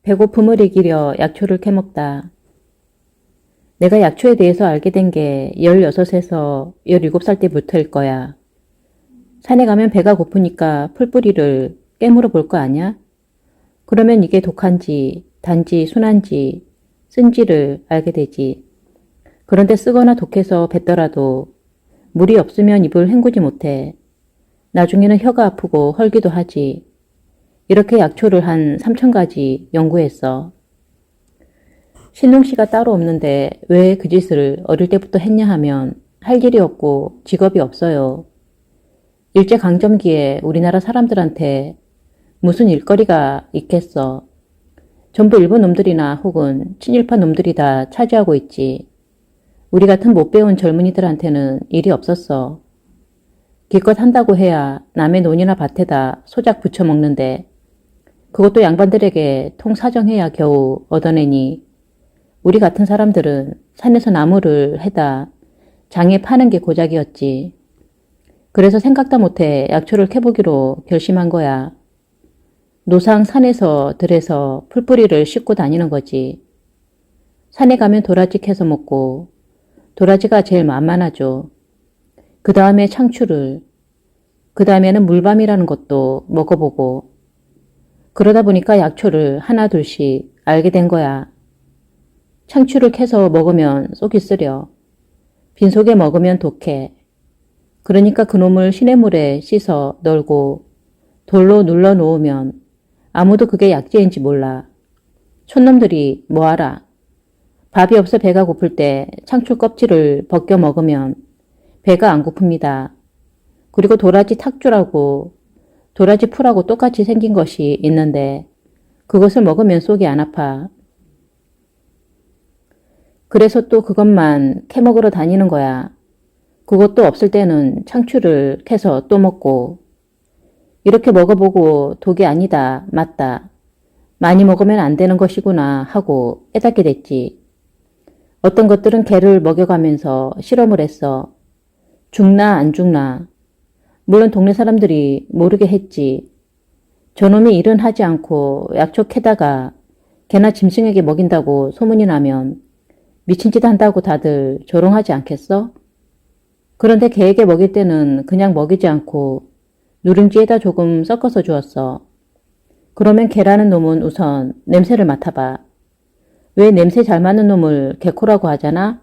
배고픔을 이기려 약초를 캐먹다. 내가 약초에 대해서 알게 된 게 16에서 17살 때부터일 거야. 산에 가면 배가 고프니까 풀뿌리를 깨물어 볼 거 아냐? 그러면 이게 독한지, 단지, 순한지, 쓴지를 알게 되지. 그런데 쓰거나 독해서 뱉더라도 물이 없으면 입을 헹구지 못해. 나중에는 혀가 아프고 헐기도 하지. 이렇게 약초를 한 3,000가지 연구했어. 신동 씨가 따로 없는데 왜 그 짓을 어릴 때부터 했냐 하면 할 일이 없고 직업이 없어요. 일제강점기에 우리나라 사람들한테 무슨 일거리가 있겠어. 전부 일본 놈들이나 혹은 친일파 놈들이 다 차지하고 있지. 우리 같은 못 배운 젊은이들한테는 일이 없었어. 기껏 한다고 해야 남의 논이나 밭에다 소작 부쳐 먹는데 그것도 양반들에게 통사정해야 겨우 얻어내니 우리 같은 사람들은 산에서 나무를 해다 장에 파는 게 고작이었지. 그래서 생각도 못해 약초를 캐보기로 결심한 거야. 노상 산에서 들에서 풀뿌리를 씻고 다니는 거지. 산에 가면 도라지 캐서 먹고 도라지가 제일 만만하죠. 그 다음에 창추를, 그 다음에는 물밤이라는 것도 먹어보고 그러다 보니까 약초를 하나 둘씩 알게 된 거야. 창추를 캐서 먹으면 속이 쓰려. 빈속에 먹으면 독해. 그러니까 그놈을 시냇물에 씻어 널고 돌로 눌러 놓으면 아무도 그게 약재인지 몰라. 촌놈들이 뭐 알아. 밥이 없어 배가 고플 때 창추 껍질을 벗겨 먹으면 배가 안 고픕니다. 그리고 도라지 탁주라고 도라지 풀하고 똑같이 생긴 것이 있는데 그것을 먹으면 속이 안 아파. 그래서 또 그것만 캐먹으러 다니는 거야. 그것도 없을 때는 창추를 캐서 또 먹고 이렇게 먹어보고 독이 아니다, 맞다. 많이 먹으면 안 되는 것이구나 하고 깨닫게 됐지. 어떤 것들은 개를 먹여가면서 실험을 했어. 죽나 안 죽나. 물론 동네 사람들이 모르게 했지. 저놈이 일은 하지 않고 약초 캐다가 개나 짐승에게 먹인다고 소문이 나면 미친 짓 한다고 다들 조롱하지 않겠어? 그런데 개에게 먹일 때는 그냥 먹이지 않고 누룽지에다 조금 섞어서 주었어. 그러면 개라는 놈은 우선 냄새를 맡아봐. 왜 냄새 잘 맡는 놈을 개코라고 하잖아?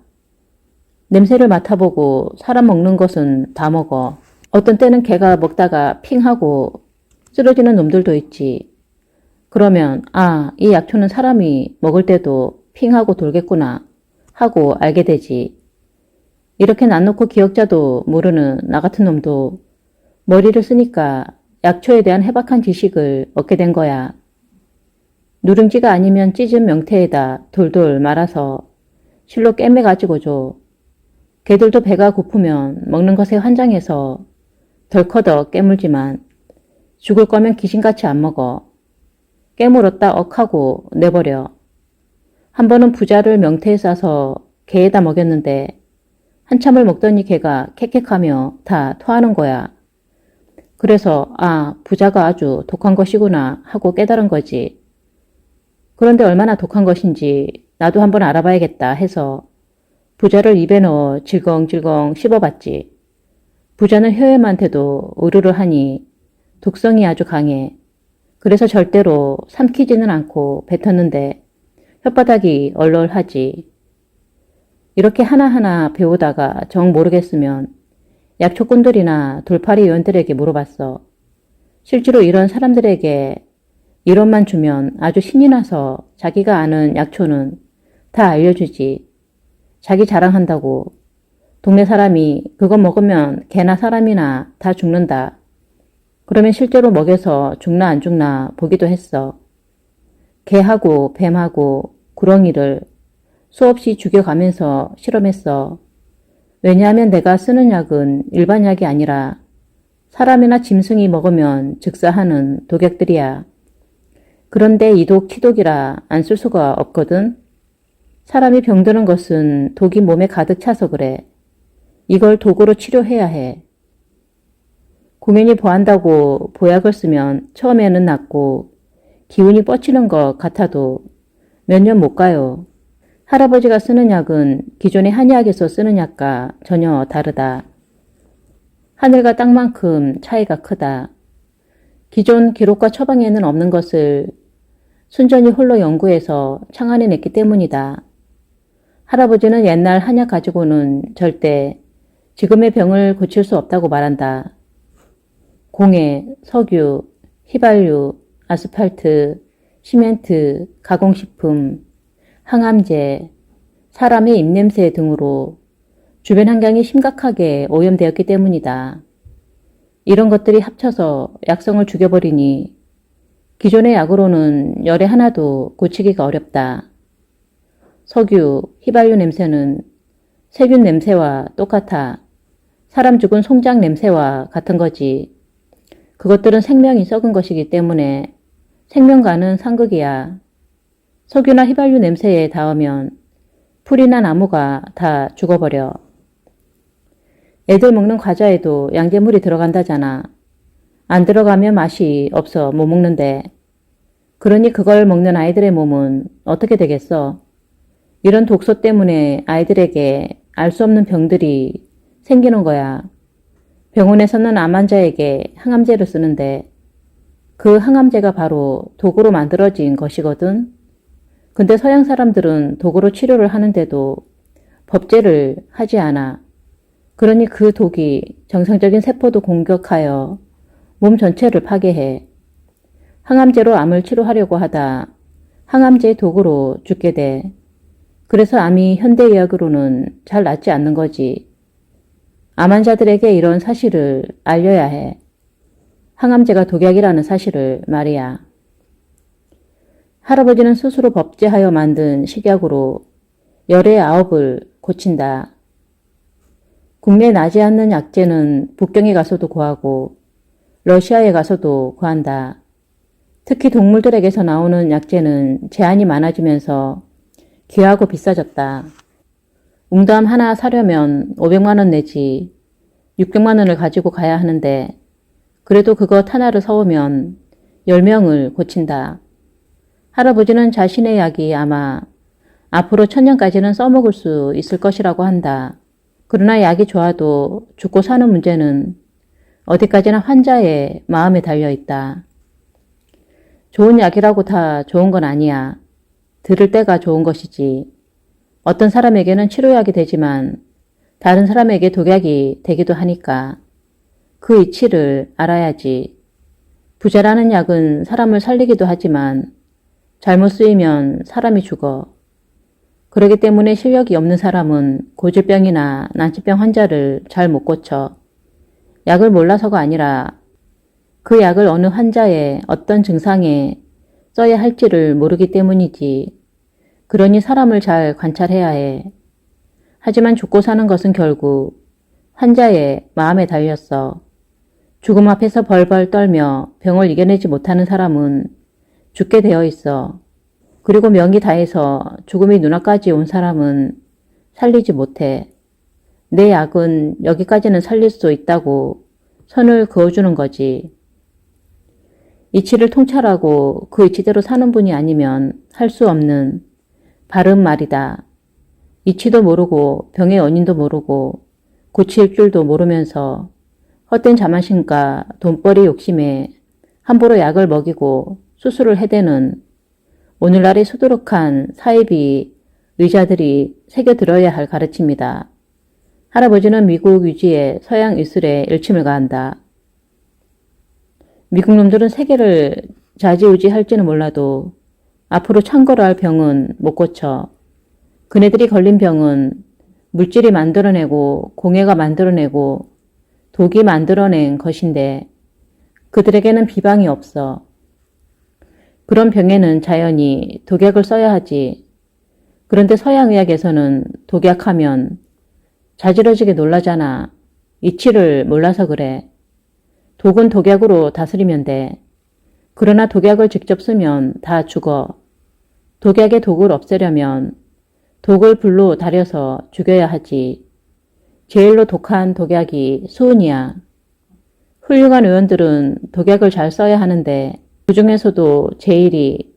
냄새를 맡아보고 사람 먹는 것은 다 먹어. 어떤 때는 개가 먹다가 핑 하고 쓰러지는 놈들도 있지. 그러면 이 약초는 사람이 먹을 때도 핑 하고 돌겠구나 하고 알게 되지. 이렇게 난 놓고 기억자도 모르는 나 같은 놈도 머리를 쓰니까 약초에 대한 해박한 지식을 얻게 된 거야. 누룽지가 아니면 찢은 명태에다 돌돌 말아서 실로 꿰매 가지고 줘. 개들도 배가 고프면 먹는 것에 환장해서 덜커덕 깨물지만 죽을 거면 귀신같이 안 먹어. 깨물었다 억하고 내버려. 한 번은 부자를 명태에 싸서 개에다 먹였는데 한참을 먹더니 개가 캑캑하며 다 토하는 거야. 그래서 부자가 아주 독한 것이구나 하고 깨달은 거지. 그런데 얼마나 독한 것인지 나도 한번 알아봐야겠다 해서 부자를 입에 넣어 질겅질겅 씹어봤지. 부자는 혀에만 대도 으르르 하니 독성이 아주 강해. 그래서 절대로 삼키지는 않고 뱉었는데 혓바닥이 얼얼하지. 이렇게 하나하나 배우다가 정 모르겠으면 약초꾼들이나 돌팔이 요원들에게 물어봤어. 실제로 이런 사람들에게 이론만 주면 아주 신이 나서 자기가 아는 약초는 다 알려주지. 자기 자랑한다고. 동네 사람이 그거 먹으면 개나 사람이나 다 죽는다. 그러면 실제로 먹여서 죽나 안 죽나 보기도 했어. 개하고 뱀하고 구렁이를 수없이 죽여가면서 실험했어. 왜냐하면 내가 쓰는 약은 일반 약이 아니라 사람이나 짐승이 먹으면 즉사하는 독약들이야. 그런데 이 독 키독이라 안 쓸 수가 없거든. 사람이 병드는 것은 독이 몸에 가득 차서 그래. 이걸 독으로 치료해야 해. 공연히 보한다고 보약을 쓰면 처음에는 낫고 기운이 뻗치는 것 같아도 몇 년 못 가요. 할아버지가 쓰는 약은 기존의 한의학에서 쓰는 약과 전혀 다르다. 하늘과 땅만큼 차이가 크다. 기존 기록과 처방에는 없는 것을 순전히 홀로 연구해서 창안해냈기 때문이다. 할아버지는 옛날 한약 가지고는 절대 지금의 병을 고칠 수 없다고 말한다. 공해, 석유, 휘발유, 아스팔트, 시멘트, 가공식품, 항암제, 사람의 입냄새 등으로 주변 환경이 심각하게 오염되었기 때문이다. 이런 것들이 합쳐서 약성을 죽여버리니 기존의 약으로는 열에 하나도 고치기가 어렵다. 석유, 휘발유 냄새는 세균 냄새와 똑같아. 사람 죽은 송장 냄새와 같은 거지. 그것들은 생명이 썩은 것이기 때문에 생명과는 상극이야. 석유나 휘발유 냄새에 닿으면 풀이나 나무가 다 죽어버려. 애들 먹는 과자에도 양잿물이 들어간다잖아. 안 들어가면 맛이 없어 못 먹는데. 그러니 그걸 먹는 아이들의 몸은 어떻게 되겠어? 이런 독소 때문에 아이들에게 알 수 없는 병들이 생기는 거야. 병원에서는 암 환자에게 항암제를 쓰는데 그 항암제가 바로 독으로 만들어진 것이거든. 근데 서양 사람들은 독으로 치료를 하는데도 법제를 하지 않아. 그러니 그 독이 정상적인 세포도 공격하여 몸 전체를 파괴해. 항암제로 암을 치료하려고 하다 항암제의 독으로 죽게 돼. 그래서 암이 현대의학으로는 잘 낫지 않는 거지. 암 환자들에게 이런 사실을 알려야 해. 항암제가 독약이라는 사실을 말이야. 할아버지는 스스로 법제하여 만든 식약으로 열의 9을 고친다. 국내에 나지 않는 약재는 북경에 가서도 구하고 러시아에 가서도 구한다. 특히 동물들에게서 나오는 약재는 제한이 많아지면서 귀하고 비싸졌다. 웅담 하나 사려면 500만 원 내지 600만 원을 가지고 가야 하는데 그래도 그것 하나를 사오면 10명을 고친다. 할아버지는 자신의 약이 아마 앞으로 1000년까지는 써먹을 수 있을 것이라고 한다. 그러나 약이 좋아도 죽고 사는 문제는 어디까지나 환자의 마음에 달려있다. 좋은 약이라고 다 좋은 건 아니야. 들을 때가 좋은 것이지. 어떤 사람에게는 치료약이 되지만 다른 사람에게 독약이 되기도 하니까 그 이치를 알아야지. 부자라는 약은 사람을 살리기도 하지만 잘못 쓰이면 사람이 죽어. 그렇기 때문에 실력이 없는 사람은 고질병이나 난치병 환자를 잘 못 고쳐. 약을 몰라서가 아니라 그 약을 어느 환자의 어떤 증상에 써야 할지를 모르기 때문이지. 그러니 사람을 잘 관찰해야 해. 하지만 죽고 사는 것은 결국 환자의 마음에 달렸어. 죽음 앞에서 벌벌 떨며 병을 이겨내지 못하는 사람은 죽게 되어 있어. 그리고 명이 다해서 죽음이 눈앞까지 온 사람은 살리지 못해. 내 약은 여기까지는 살릴 수 있다고 선을 그어주는 거지. 이치를 통찰하고 그 이치대로 사는 분이 아니면 할 수 없는 바른 말이다. 이치도 모르고 병의 원인도 모르고 고칠 줄도 모르면서 헛된 자만심과 돈벌이 욕심에 함부로 약을 먹이고 수술을 해대는 오늘날의 수두룩한 사이비 의자들이 새겨들어야 할 가르침이다. 할아버지는 미국 유지에 서양 의술에 일침을 가한다. 미국 놈들은 세계를 좌지우지할지는 몰라도 앞으로 창궐할 병은 못 고쳐. 그네들이 걸린 병은 물질이 만들어내고 공해가 만들어내고 독이 만들어낸 것인데 그들에게는 비방이 없어. 그런 병에는 자연히 독약을 써야 하지. 그런데 서양의학에서는 독약하면 자지러지게 놀라잖아. 이치를 몰라서 그래. 독은 독약으로 다스리면 돼. 그러나 독약을 직접 쓰면 다 죽어. 독약의 독을 없애려면 독을 불로 달여서 죽여야 하지. 제일로 독한 독약이 수은이야. 훌륭한 의원들은 독약을 잘 써야 하는데 그 중에서도 제일이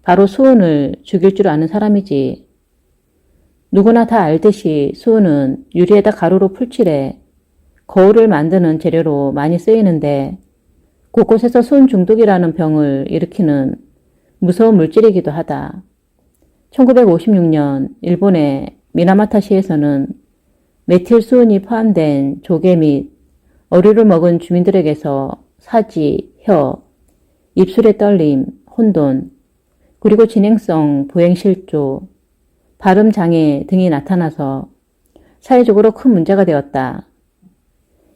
바로 수은을 죽일 줄 아는 사람이지. 누구나 다 알듯이 수은은 유리에다 가루로 풀칠해 거울을 만드는 재료로 많이 쓰이는데 곳곳에서 수은 중독이라는 병을 일으키는 무서운 물질이기도 하다. 1956년 일본의 미나마타시에서는 메틸 수은이 포함된 조개 및 어류를 먹은 주민들에게서 사지, 혀, 입술의 떨림, 혼돈, 그리고 진행성 보행실조, 발음장애 등이 나타나서 사회적으로 큰 문제가 되었다.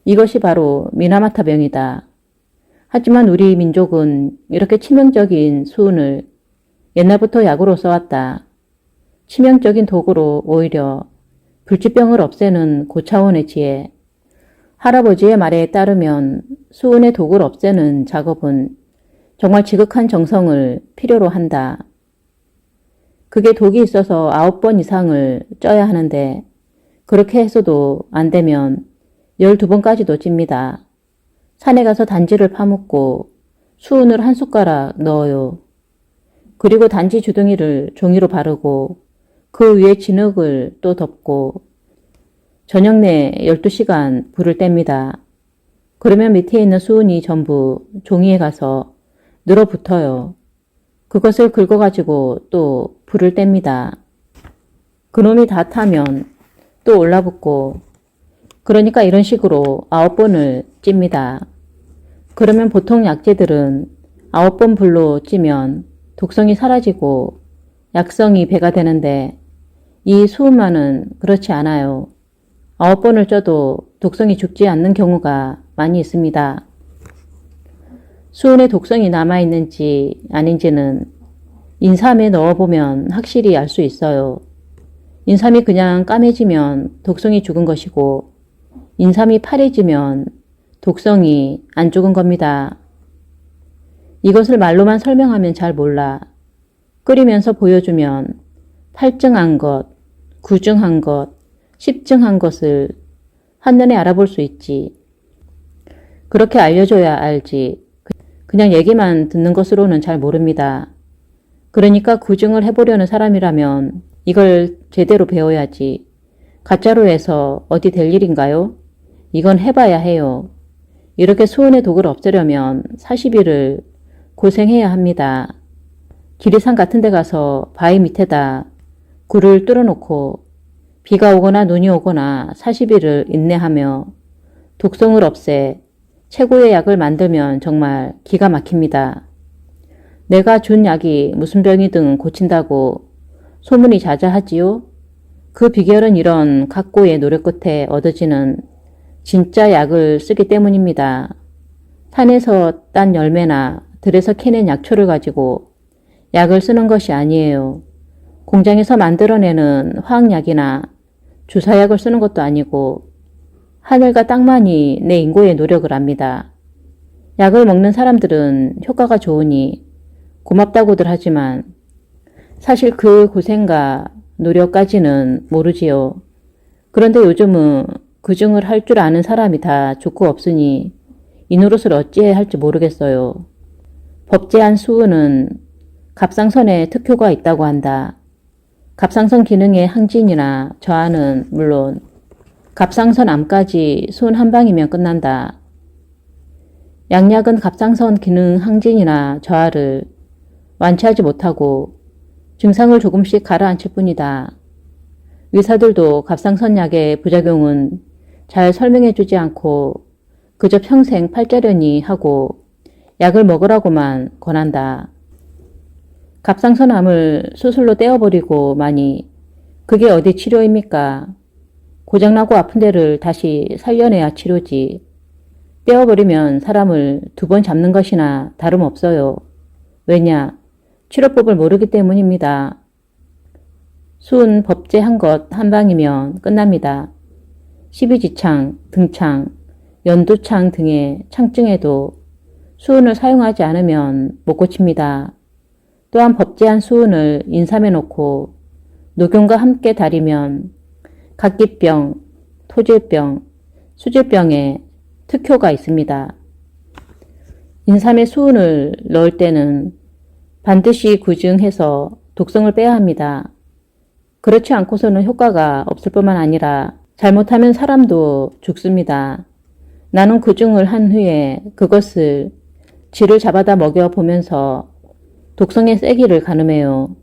이것이 바로 미나마타병이다. 하지만 우리 민족은 이렇게 치명적인 수은을 옛날부터 약으로 써왔다. 치명적인 도구로 오히려 불치병을 없애는 고차원의 지혜. 할아버지의 말에 따르면 수은의 독을 없애는 작업은 정말 지극한 정성을 필요로 한다. 그게 독이 있어서 9번 이상을 쪄야 하는데 그렇게 해서도 안 되면 12번까지도 찝니다. 산에 가서 단지를 파묻고 수은을 한 숟가락 넣어요. 그리고 단지 주둥이를 종이로 바르고 그 위에 진흙을 또 덮고 저녁 내 12시간 불을 뗍니다. 그러면 밑에 있는 수은이 전부 종이에 가서 늘어붙어요. 그것을 긁어가지고 또 불을 뗍니다. 그놈이 다 타면 또 올라붙고 그러니까 이런 식으로 9번을 찝니다. 그러면 보통 약재들은 9번 불로 찌면 독성이 사라지고 약성이 배가 되는데 이 수은만은 그렇지 않아요. 9번을 쪄도 독성이 죽지 않는 경우가 많이 있습니다. 수은에 독성이 남아있는지 아닌지는 인삼에 넣어보면 확실히 알 수 있어요. 인삼이 그냥 까매지면 독성이 죽은 것이고 인삼이 파래지면 독성이 안 죽은 겁니다. 이것을 말로만 설명하면 잘 몰라. 끓이면서 보여주면 8증한 것, 9증한 것, 10증한 것을 한눈에 알아볼 수 있지. 그렇게 알려줘야 알지. 그냥 얘기만 듣는 것으로는 잘 모릅니다. 그러니까 구증을 해보려는 사람이라면 이걸 제대로 배워야지. 가짜로 해서 어디 될 일인가요? 이건 해봐야 해요. 이렇게 수은의 독을 없애려면 40일을 고생해야 합니다. 지리산 같은 데 가서 바위 밑에다 굴을 뚫어놓고 비가 오거나 눈이 오거나 40일을 인내하며 독성을 없애 최고의 약을 만들면 정말 기가 막힙니다. 내가 준 약이 무슨 병이든 고친다고 소문이 자자하지요? 그 비결은 이런 각고의 노력 끝에 얻어지는 진짜 약을 쓰기 때문입니다. 산에서 딴 열매나 들에서 캐낸 약초를 가지고 약을 쓰는 것이 아니에요. 공장에서 만들어내는 화학약이나 주사약을 쓰는 것도 아니고 하늘과 땅만이 내 인고의 노력을 압니다. 약을 먹는 사람들은 효과가 좋으니 고맙다고들 하지만 사실 그 고생과 노력까지는 모르지요. 그런데 요즘은 그중을 할 줄 아는 사람이 다 좋고 없으니 이 노릇을 어찌해야 할지 모르겠어요. 법제한 수은은 갑상선에 특효가 있다고 한다. 갑상선 기능의 항진이나 저하는 물론 갑상선 암까지 수은 한 방이면 끝난다. 양약은 갑상선 기능 항진이나 저하를 완치하지 못하고 증상을 조금씩 가라앉힐 뿐이다. 의사들도 갑상선 약의 부작용은 잘 설명해주지 않고 그저 평생 팔자려니 하고 약을 먹으라고만 권한다. 갑상선암을 수술로 떼어버리고 마니 그게 어디 치료입니까? 고장나고 아픈 데를 다시 살려내야 치료지. 떼어버리면 사람을 2번 잡는 것이나 다름없어요. 왜냐? 치료법을 모르기 때문입니다. 수은 법제한 것 한 방이면 끝납니다. 십이지창, 등창, 연두창 등의 창증에도 수은을 사용하지 않으면 못 고칩니다. 또한 법제한 수은을 인삼에 놓고 녹용과 함께 달이면 각기병, 토질병, 수질병에 특효가 있습니다. 인삼에 수은을 넣을 때는 반드시 구증해서 독성을 빼야 합니다. 그렇지 않고서는 효과가 없을 뿐만 아니라 잘못하면 사람도 죽습니다. 나는 구증을 한 후에 그것을 쥐를 잡아다 먹여보면서 독성의 세기를 가늠해요.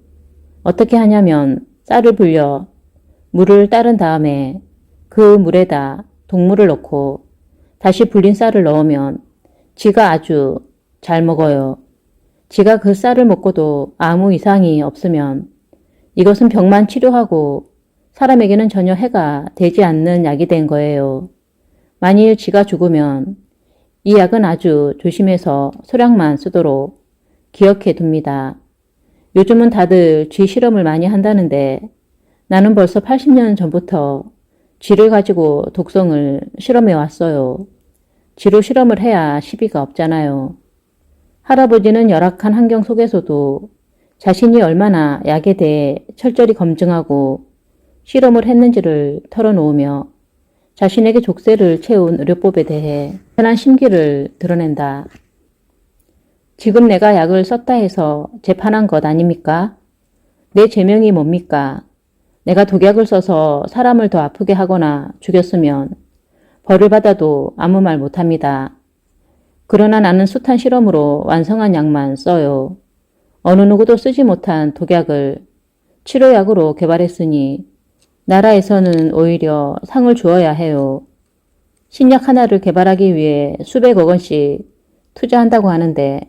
어떻게 하냐면 쌀을 불려 물을 따른 다음에 그 물에다 독물을 넣고 다시 불린 쌀을 넣으면 쥐가 아주 잘 먹어요. 쥐가 그 쌀을 먹고도 아무 이상이 없으면 이것은 병만 치료하고 사람에게는 전혀 해가 되지 않는 약이 된 거예요. 만일 쥐가 죽으면 이 약은 아주 조심해서 소량만 쓰도록 기억해 둡니다. 요즘은 다들 쥐 실험을 많이 한다는데 나는 벌써 80년 전부터 쥐를 가지고 독성을 실험해 왔어요. 쥐로 실험을 해야 시비가 없잖아요. 할아버지는 열악한 환경 속에서도 자신이 얼마나 약에 대해 철저히 검증하고 실험을 했는지를 털어놓으며 자신에게 족쇄를 채운 의료법에 대해 편한 심기를 드러낸다. 지금 내가 약을 썼다 해서 재판한 것 아닙니까? 내 죄명이 뭡니까? 내가 독약을 써서 사람을 더 아프게 하거나 죽였으면 벌을 받아도 아무 말 못합니다. 그러나 나는 숱한 실험으로 완성한 약만 써요. 어느 누구도 쓰지 못한 독약을 치료약으로 개발했으니 나라에서는 오히려 상을 주어야 해요. 신약 하나를 개발하기 위해 수백억 원씩 투자한다고 하는데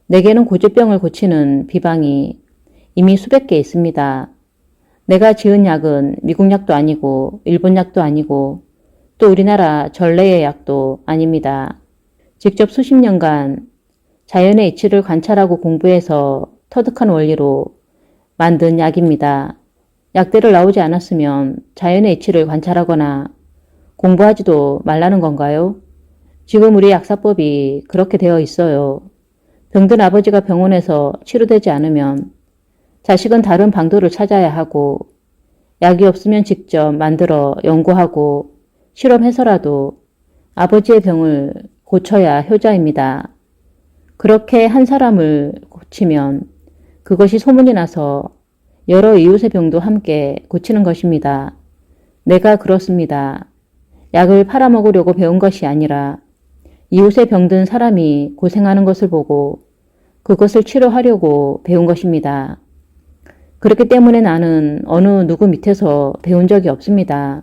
내게는 고질병을 고치는 비방이 이미 수백 개 있습니다. 내가 지은 약은 미국 약도 아니고 일본 약도 아니고 또 우리나라 전래의 약도 아닙니다. 직접 수십 년간 자연의 이치를 관찰하고 공부해서 터득한 원리로 만든 약입니다. 약대를 나오지 않았으면 자연의 이치를 관찰하거나 공부하지도 말라는 건가요? 지금 우리 약사법이 그렇게 되어 있어요. 병든 아버지가 병원에서 치료되지 않으면 자식은 다른 방도를 찾아야 하고 약이 없으면 직접 만들어 연구하고 실험해서라도 아버지의 병을 고쳐야 효자입니다. 그렇게 한 사람을 고치면 그것이 소문이 나서 여러 이웃의 병도 함께 고치는 것입니다. 내가 그렇습니다. 약을 팔아먹으려고 배운 것이 아니라 이웃의 병든 사람이 고생하는 것을 보고 그것을 치료하려고 배운 것입니다. 그렇기 때문에 나는 어느 누구 밑에서 배운 적이 없습니다.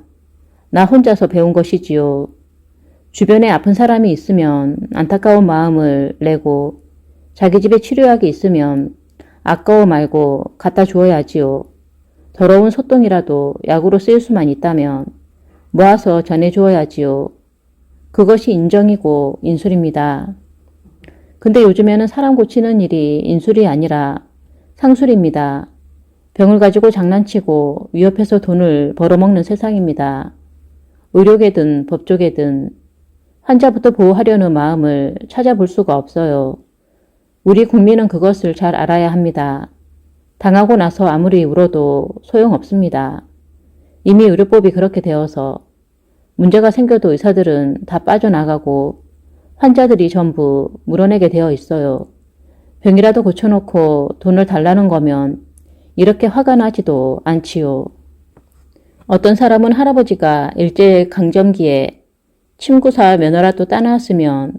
나 혼자서 배운 것이지요. 주변에 아픈 사람이 있으면 안타까운 마음을 내고 자기 집에 치료약이 있으면 아까워 말고 갖다 주어야지요. 더러운 소똥이라도 약으로 쓰일 수만 있다면 모아서 전해주어야지요. 그것이 인정이고 인술입니다. 근데 요즘에는 사람 고치는 일이 인술이 아니라 상술입니다. 병을 가지고 장난치고 위협해서 돈을 벌어먹는 세상입니다. 의료계든 법조계든 환자부터 보호하려는 마음을 찾아볼 수가 없어요. 우리 국민은 그것을 잘 알아야 합니다. 당하고 나서 아무리 울어도 소용없습니다. 이미 의료법이 그렇게 되어서 문제가 생겨도 의사들은 다 빠져나가고 환자들이 전부 물어내게 되어 있어요. 병이라도 고쳐놓고 돈을 달라는 거면 이렇게 화가 나지도 않지요. 어떤 사람은 할아버지가 일제강점기에 침구사 면허라도 따놨으면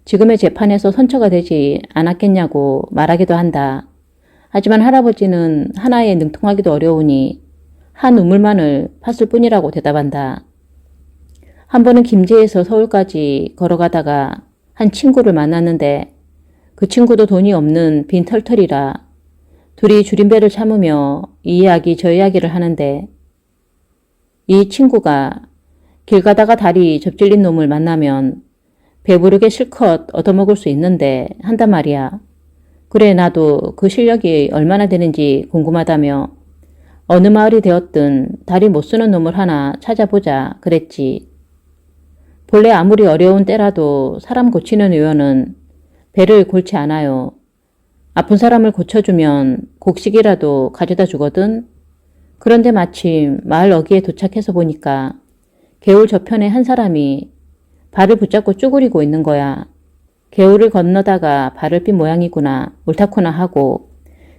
지금의 재판에서 선처가 되지 않았겠냐고 말하기도 한다. 하지만 할아버지는 하나에 능통하기도 어려우니 한 우물만을 팠을 뿐이라고 대답한다. 한 번은 김제에서 서울까지 걸어가다가 한 친구를 만났는데 그 친구도 돈이 없는 빈털털이라 둘이 줄임배를 참으며 이 이야기 저 이야기를 하는데 이 친구가 길 가다가 다리 접질린 놈을 만나면 배부르게 실컷 얻어먹을 수 있는데 한단 말이야. 그래 나도 그 실력이 얼마나 되는지 궁금하다며 어느 마을이 되었든 다리 못 쓰는 놈을 하나 찾아보자 그랬지. 본래 아무리 어려운 때라도 사람 고치는 의원은 배를 골치 않아요. 아픈 사람을 고쳐주면 곡식이라도 가져다 주거든. 그런데 마침 마을 어귀에 도착해서 보니까 개울 저편에 한 사람이 발을 붙잡고 쭈그리고 있는 거야. 개울을 건너다가 발을 삔 모양이구나 옳다구나 하고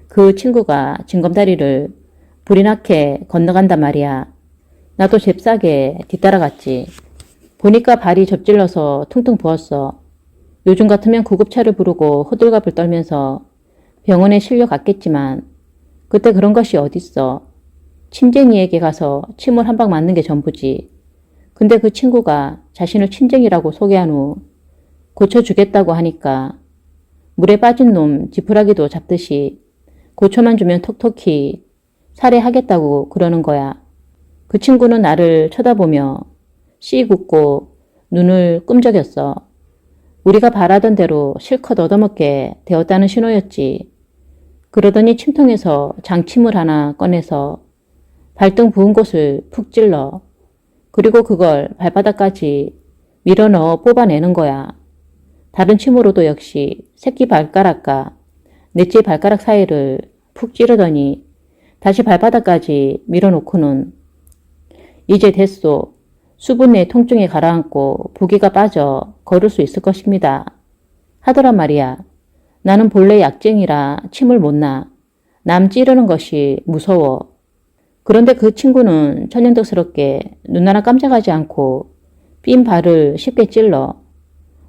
그 친구가 징검다리를 불이 나게 건너간단 말이야. 나도 잽싸게 뒤따라갔지. 보니까 발이 접질러서 퉁퉁 부었어. 요즘 같으면 구급차를 부르고 호들갑을 떨면서 병원에 실려갔겠지만 그때 그런 것이 어딨어. 침쟁이에게 가서 침을 한 방 맞는 게 전부지. 근데 그 친구가 자신을 침쟁이라고 소개한 후 고쳐주겠다고 하니까 물에 빠진 놈 지푸라기도 잡듯이 고쳐만 주면 톡톡히 살해하겠다고 그러는 거야. 그 친구는 나를 쳐다보며 씩 웃고 눈을 끔적였어. 우리가 바라던 대로 실컷 얻어먹게 되었다는 신호였지. 그러더니 침통에서 장침을 하나 꺼내서 발등 부은 곳을 푹 찔러. 그리고 그걸 발바닥까지 밀어넣어 뽑아내는 거야. 다른 침으로도 역시 새끼 발가락과 넷째 발가락 사이를 푹 찌르더니 다시 발바닥까지 밀어놓고는 이제 됐소. 수분 내 통증에 가라앉고 부기가 빠져 걸을 수 있을 것입니다. 하더란 말이야. 나는 본래 약쟁이라 침을 못 놔. 남 찌르는 것이 무서워. 그런데 그 친구는 천연덕스럽게 눈 하나 깜짝하지 않고 삔 발을 쉽게 찔러.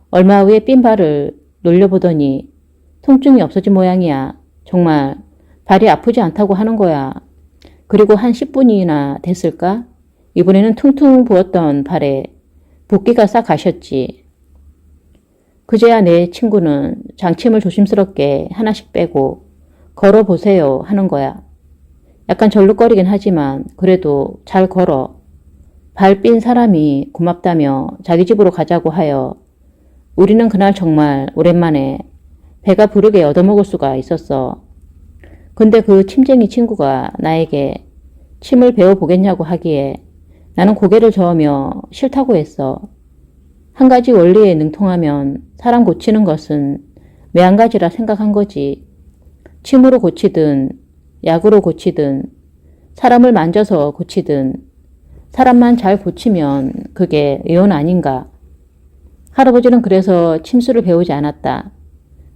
얼마 후에 삔 발을 놀려보더니 통증이 없어진 모양이야. 정말 발이 아프지 않다고 하는 거야. 그리고 한 10분이나 됐을까? 이번에는 퉁퉁 부었던 발에 붓기가 싹 가셨지. 그제야 내 친구는 장침을 조심스럽게 하나씩 빼고 걸어보세요 하는 거야. 약간 절룩거리긴 하지만 그래도 잘 걸어. 발 삔 사람이 고맙다며 자기 집으로 가자고 하여 우리는 그날 정말 오랜만에 배가 부르게 얻어먹을 수가 있었어. 근데 그 침쟁이 친구가 나에게 침을 배워보겠냐고 하기에 나는 고개를 저으며 싫다고 했어. 한 가지 원리에 능통하면 사람 고치는 것은 매한가지라 생각한 거지. 침으로 고치든 약으로 고치든 사람을 만져서 고치든 사람만 잘 고치면 그게 의원 아닌가. 할아버지는 그래서 침수를 배우지 않았다.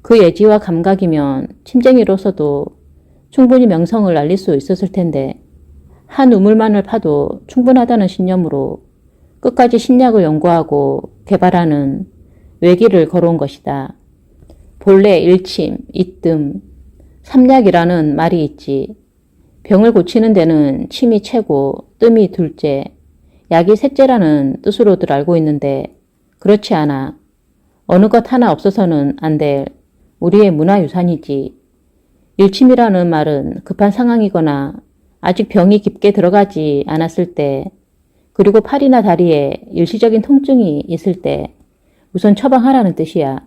그 예지와 감각이면 침쟁이로서도 충분히 명성을 날릴 수 있었을 텐데 한 우물만을 파도 충분하다는 신념으로 끝까지 신약을 연구하고 개발하는 외길을 걸어온 것이다. 본래 일침, 이뜸, 삼약이라는 말이 있지. 병을 고치는 데는 침이 최고, 뜸이 둘째, 약이 셋째라는 뜻으로들 알고 있는데 그렇지 않아. 어느 것 하나 없어서는 안 될 우리의 문화유산이지. 일침이라는 말은 급한 상황이거나 아직 병이 깊게 들어가지 않았을 때, 그리고 팔이나 다리에 일시적인 통증이 있을 때 우선 처방하라는 뜻이야.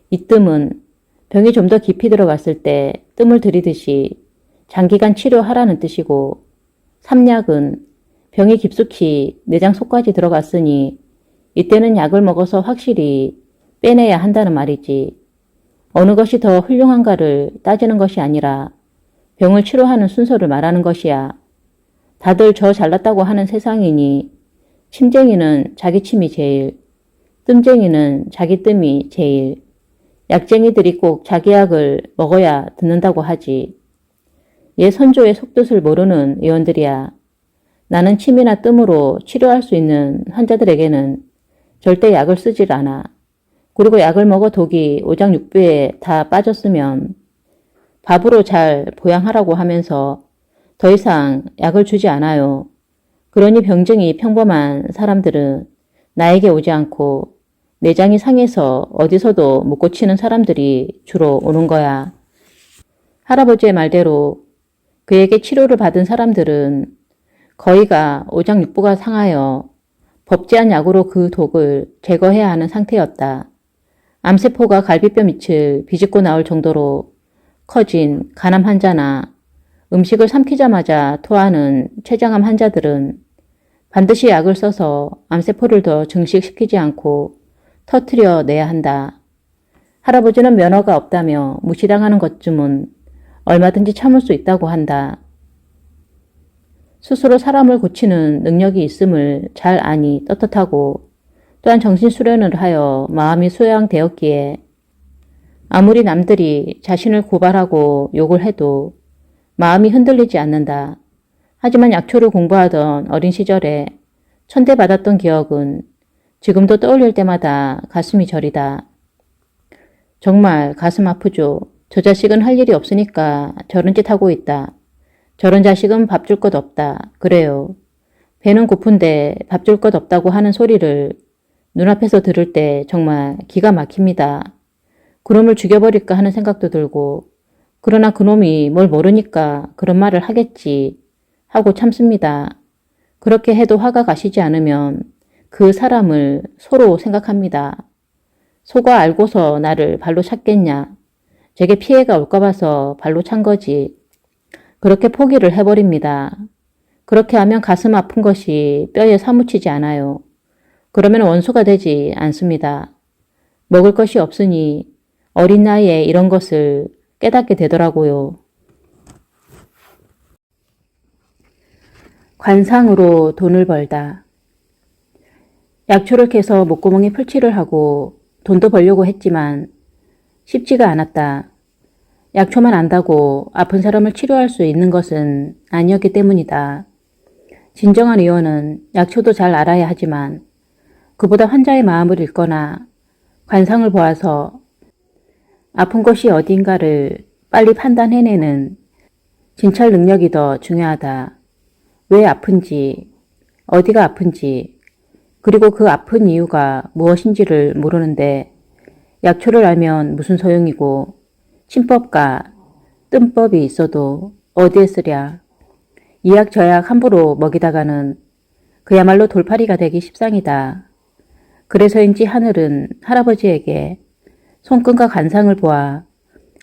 이 뜸은 병이 좀 더 깊이 들어갔을 때 뜸을 들이듯이 장기간 치료하라는 뜻이고, 삼약은 병이 깊숙이 내장 속까지 들어갔으니 이때는 약을 먹어서 확실히 빼내야 한다는 말이지. 어느 것이 더 훌륭한가를 따지는 것이 아니라 병을 치료하는 순서를 말하는 것이야. 다들 저 잘났다고 하는 세상이니 침쟁이는 자기 침이 제일, 뜸쟁이는 자기 뜸이 제일, 약쟁이들이 꼭 자기 약을 먹어야 듣는다고 하지. 얘 선조의 속뜻을 모르는 의원들이야. 나는 침이나 뜸으로 치료할 수 있는 환자들에게는 절대 약을 쓰질 않아. 그리고 약을 먹어 독이 오장육부에 다 빠졌으면 밥으로 잘 보양하라고 하면서 더 이상 약을 주지 않아요. 그러니 병증이 평범한 사람들은 나에게 오지 않고 내장이 상해서 어디서도 못 고치는 사람들이 주로 오는 거야. 할아버지의 말대로 그에게 치료를 받은 사람들은 거의가 오장육부가 상하여 법제한 약으로 그 독을 제거해야 하는 상태였다. 암세포가 갈비뼈 밑을 비집고 나올 정도로 커진 간암 환자나 음식을 삼키자마자 토하는 췌장암 환자들은 반드시 약을 써서 암세포를 더 증식시키지 않고 터트려 내야 한다. 할아버지는 면허가 없다며 무시당하는 것쯤은 얼마든지 참을 수 있다고 한다. 스스로 사람을 고치는 능력이 있음을 잘 아니 떳떳하고 또한 정신수련을 하여 마음이 수양되었기에 아무리 남들이 자신을 고발하고 욕을 해도 마음이 흔들리지 않는다. 하지만 약초를 공부하던 어린 시절에 천대받았던 기억은 지금도 떠올릴 때마다 가슴이 저리다. 정말 가슴 아프죠. 저 자식은 할 일이 없으니까 저런 짓 하고 있다. 저런 자식은 밥 줄 것 없다. 그래요. 배는 고픈데 밥 줄 것 없다고 하는 소리를 눈앞에서 들을 때 정말 기가 막힙니다. 그놈을 죽여버릴까 하는 생각도 들고, 그러나 그놈이 뭘 모르니까 그런 말을 하겠지 하고 참습니다. 그렇게 해도 화가 가시지 않으면 그 사람을 소로 생각합니다. 소가 알고서 나를 발로 찼겠냐. 제게 피해가 올까 봐서 발로 찬 거지. 그렇게 포기를 해버립니다. 그렇게 하면 가슴 아픈 것이 뼈에 사무치지 않아요. 그러면 원수가 되지 않습니다. 먹을 것이 없으니 어린 나이에 이런 것을 깨닫게 되더라고요. 관상으로 돈을 벌다. 약초를 캐서 목구멍에 풀칠을 하고 돈도 벌려고 했지만 쉽지가 않았다. 약초만 안다고 아픈 사람을 치료할 수 있는 것은 아니었기 때문이다. 진정한 의원은 약초도 잘 알아야 하지만 그보다 환자의 마음을 읽거나 관상을 보아서 아픈 곳이 어딘가를 빨리 판단해내는 진찰 능력이 더 중요하다. 왜 아픈지, 어디가 아픈지, 그리고 그 아픈 이유가 무엇인지를 모르는데 약초를 알면 무슨 소용이고 침법과 뜸법이 있어도 어디에 쓰랴. 이약 저약 함부로 먹이다가는 그야말로 돌팔이가 되기 십상이다. 그래서인지 하늘은 할아버지에게 손금과 관상을 보아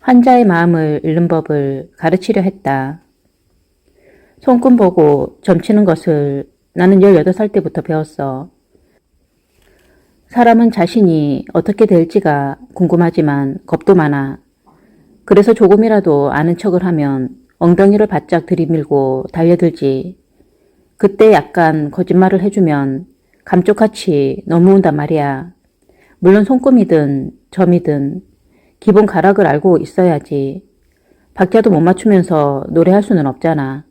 환자의 마음을 읽는 법을 가르치려 했다. 손금 보고 점치는 것을 나는 18살 때부터 배웠어. 사람은 자신이 어떻게 될지가 궁금하지만 겁도 많아. 그래서 조금이라도 아는 척을 하면 엉덩이를 바짝 들이밀고 달려들지. 그때 약간 거짓말을 해주면 감쪽같이 넘어온단 말이야. 물론 손금이든 점이든 기본 가락을 알고 있어야지. 박자도 못 맞추면서 노래할 수는 없잖아.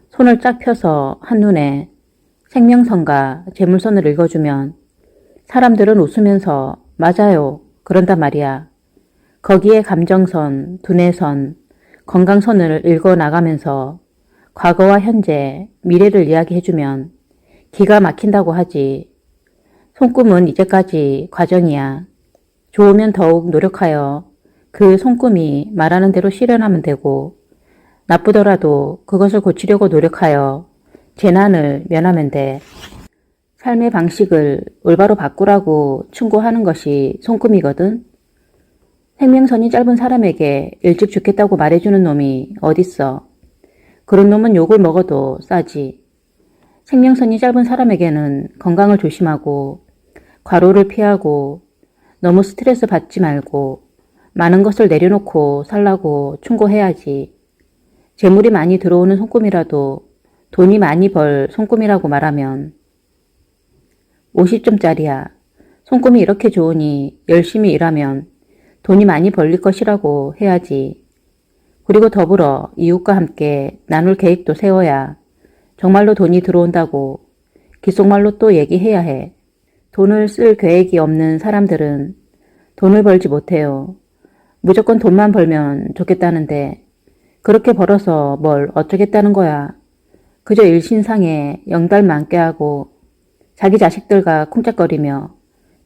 손을 쫙 펴서 한눈에 생명선과 재물선을 읽어주면 사람들은 웃으면서 맞아요 그런단 말이야. 거기에 감정선, 두뇌선, 건강선을 읽어나가면서 과거와 현재, 미래를 이야기해주면 기가 막힌다고 하지. 손금은 이제까지 과정이야. 좋으면 더욱 노력하여 그 손금이 말하는 대로 실현하면 되고 나쁘더라도 그것을 고치려고 노력하여 재난을 면하면 돼. 삶의 방식을 올바로 바꾸라고 충고하는 것이 손금이거든. 생명선이 짧은 사람에게 일찍 죽겠다고 말해주는 놈이 어딨어. 그런 놈은 욕을 먹어도 싸지. 생명선이 짧은 사람에게는 건강을 조심하고 과로를 피하고 너무 스트레스 받지 말고 많은 것을 내려놓고 살라고 충고해야지. 재물이 많이 들어오는 손금이라도 돈이 많이 벌 손금이라고 말하면 50점짜리야. 손금이 이렇게 좋으니 열심히 일하면 돈이 많이 벌릴 것이라고 해야지. 그리고 더불어 이웃과 함께 나눌 계획도 세워야 정말로 돈이 들어온다고 귓속말로 또 얘기해야 해. 돈을 쓸 계획이 없는 사람들은 돈을 벌지 못해요. 무조건 돈만 벌면 좋겠다는데 그렇게 벌어서 뭘 어쩌겠다는 거야. 그저 일신상에 영달 많게 하고 자기 자식들과 쿵짝거리며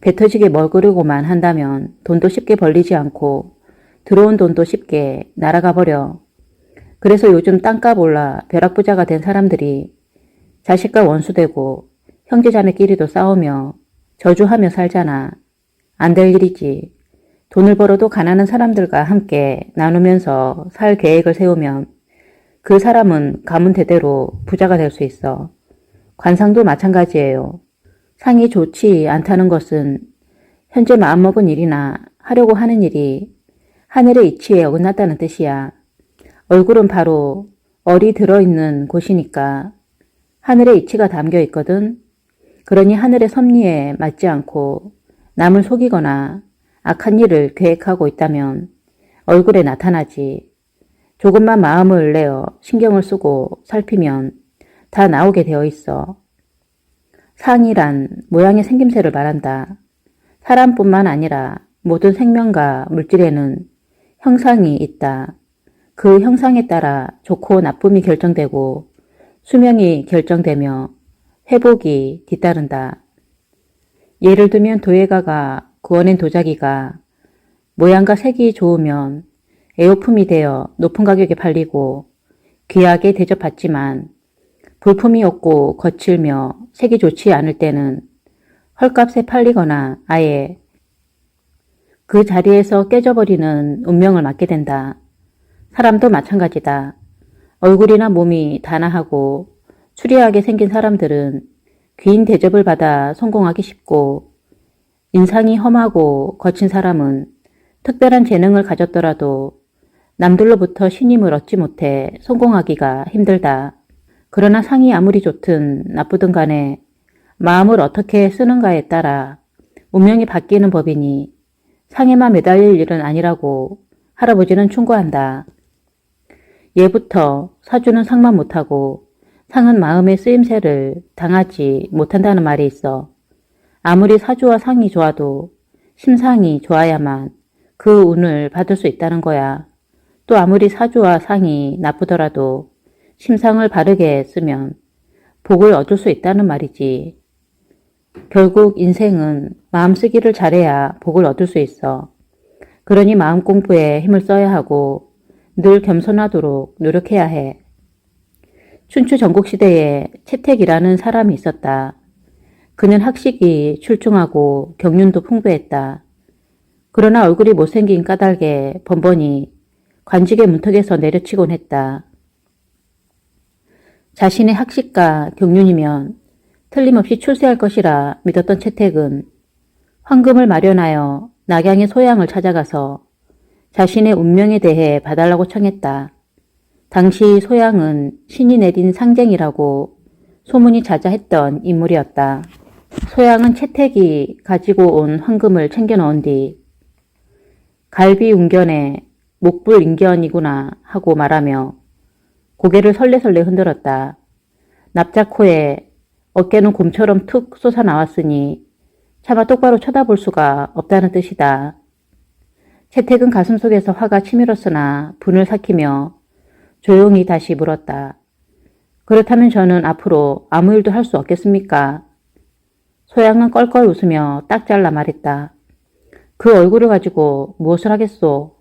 배 터지게 먹으려고만 한다면 돈도 쉽게 벌리지 않고 들어온 돈도 쉽게 날아가 버려. 그래서 요즘 땅값 올라 벼락부자가 된 사람들이 자식과 원수되고 형제자매끼리도 싸우며 저주하며 살잖아. 안 될 일이지. 돈을 벌어도 가난한 사람들과 함께 나누면서 살 계획을 세우면 그 사람은 가문 대대로 부자가 될 수 있어. 관상도 마찬가지예요. 상이 좋지 않다는 것은 현재 마음먹은 일이나 하려고 하는 일이 하늘의 이치에 어긋났다는 뜻이야. 얼굴은 바로 얼이 들어있는 곳이니까 하늘의 이치가 담겨 있거든. 그러니 하늘의 섭리에 맞지 않고 남을 속이거나 악한 일을 계획하고 있다면 얼굴에 나타나지. 조금만 마음을 내어 신경을 쓰고 살피면 다 나오게 되어 있어. 상이란 모양의 생김새를 말한다. 사람뿐만 아니라 모든 생명과 물질에는 형상이 있다. 그 형상에 따라 좋고 나쁨이 결정되고 수명이 결정되며 회복이 뒤따른다. 예를 들면 도예가가 구워낸 도자기가 모양과 색이 좋으면 애호품이 되어 높은 가격에 팔리고 귀하게 대접받지만 볼품이 없고 거칠며 색이 좋지 않을 때는 헐값에 팔리거나 아예 그 자리에서 깨져버리는 운명을 맞게 된다. 사람도 마찬가지다. 얼굴이나 몸이 단아하고 추리하게 생긴 사람들은 귀인 대접을 받아 성공하기 쉽고, 인상이 험하고 거친 사람은 특별한 재능을 가졌더라도 남들로부터 신임을 얻지 못해 성공하기가 힘들다. 그러나 상이 아무리 좋든 나쁘든 간에 마음을 어떻게 쓰는가에 따라 운명이 바뀌는 법이니 상에만 매달릴 일은 아니라고 할아버지는 충고한다. 예부터 사주는 상만 못하고 상은 마음의 쓰임새를 당하지 못한다는 말이 있어. 아무리 사주와 상이 좋아도 심상이 좋아야만 그 운을 받을 수 있다는 거야. 또 아무리 사주와 상이 나쁘더라도 심상을 바르게 쓰면 복을 얻을 수 있다는 말이지. 결국 인생은 마음 쓰기를 잘해야 복을 얻을 수 있어. 그러니 마음 공부에 힘을 써야 하고 늘 겸손하도록 노력해야 해. 춘추 전국시대에 채택이라는 사람이 있었다. 그는 학식이 출중하고 경륜도 풍부했다. 그러나 얼굴이 못생긴 까닭에 번번이 관직의 문턱에서 내려치곤 했다. 자신의 학식과 경륜이면 틀림없이 출세할 것이라 믿었던 채택은 황금을 마련하여 낙양의 소양을 찾아가서 자신의 운명에 대해 봐달라고 청했다. 당시 소양은 신이 내린 상쟁이라고 소문이 자자했던 인물이었다. 소양은 채택이 가지고 온 황금을 챙겨 넣은 뒤 갈비운견에 목불인견이구나 하고 말하며 고개를 설레설레 흔들었다. 납작코에 어깨는 곰처럼 툭 솟아나왔으니 차마 똑바로 쳐다볼 수가 없다는 뜻이다. 채택은 가슴속에서 화가 치밀었으나 분을 삭히며 조용히 다시 물었다. 그렇다면 저는 앞으로 아무 일도 할 수 없겠습니까? 소양은 껄껄 웃으며 딱 잘라 말했다. 그 얼굴을 가지고 무엇을 하겠소?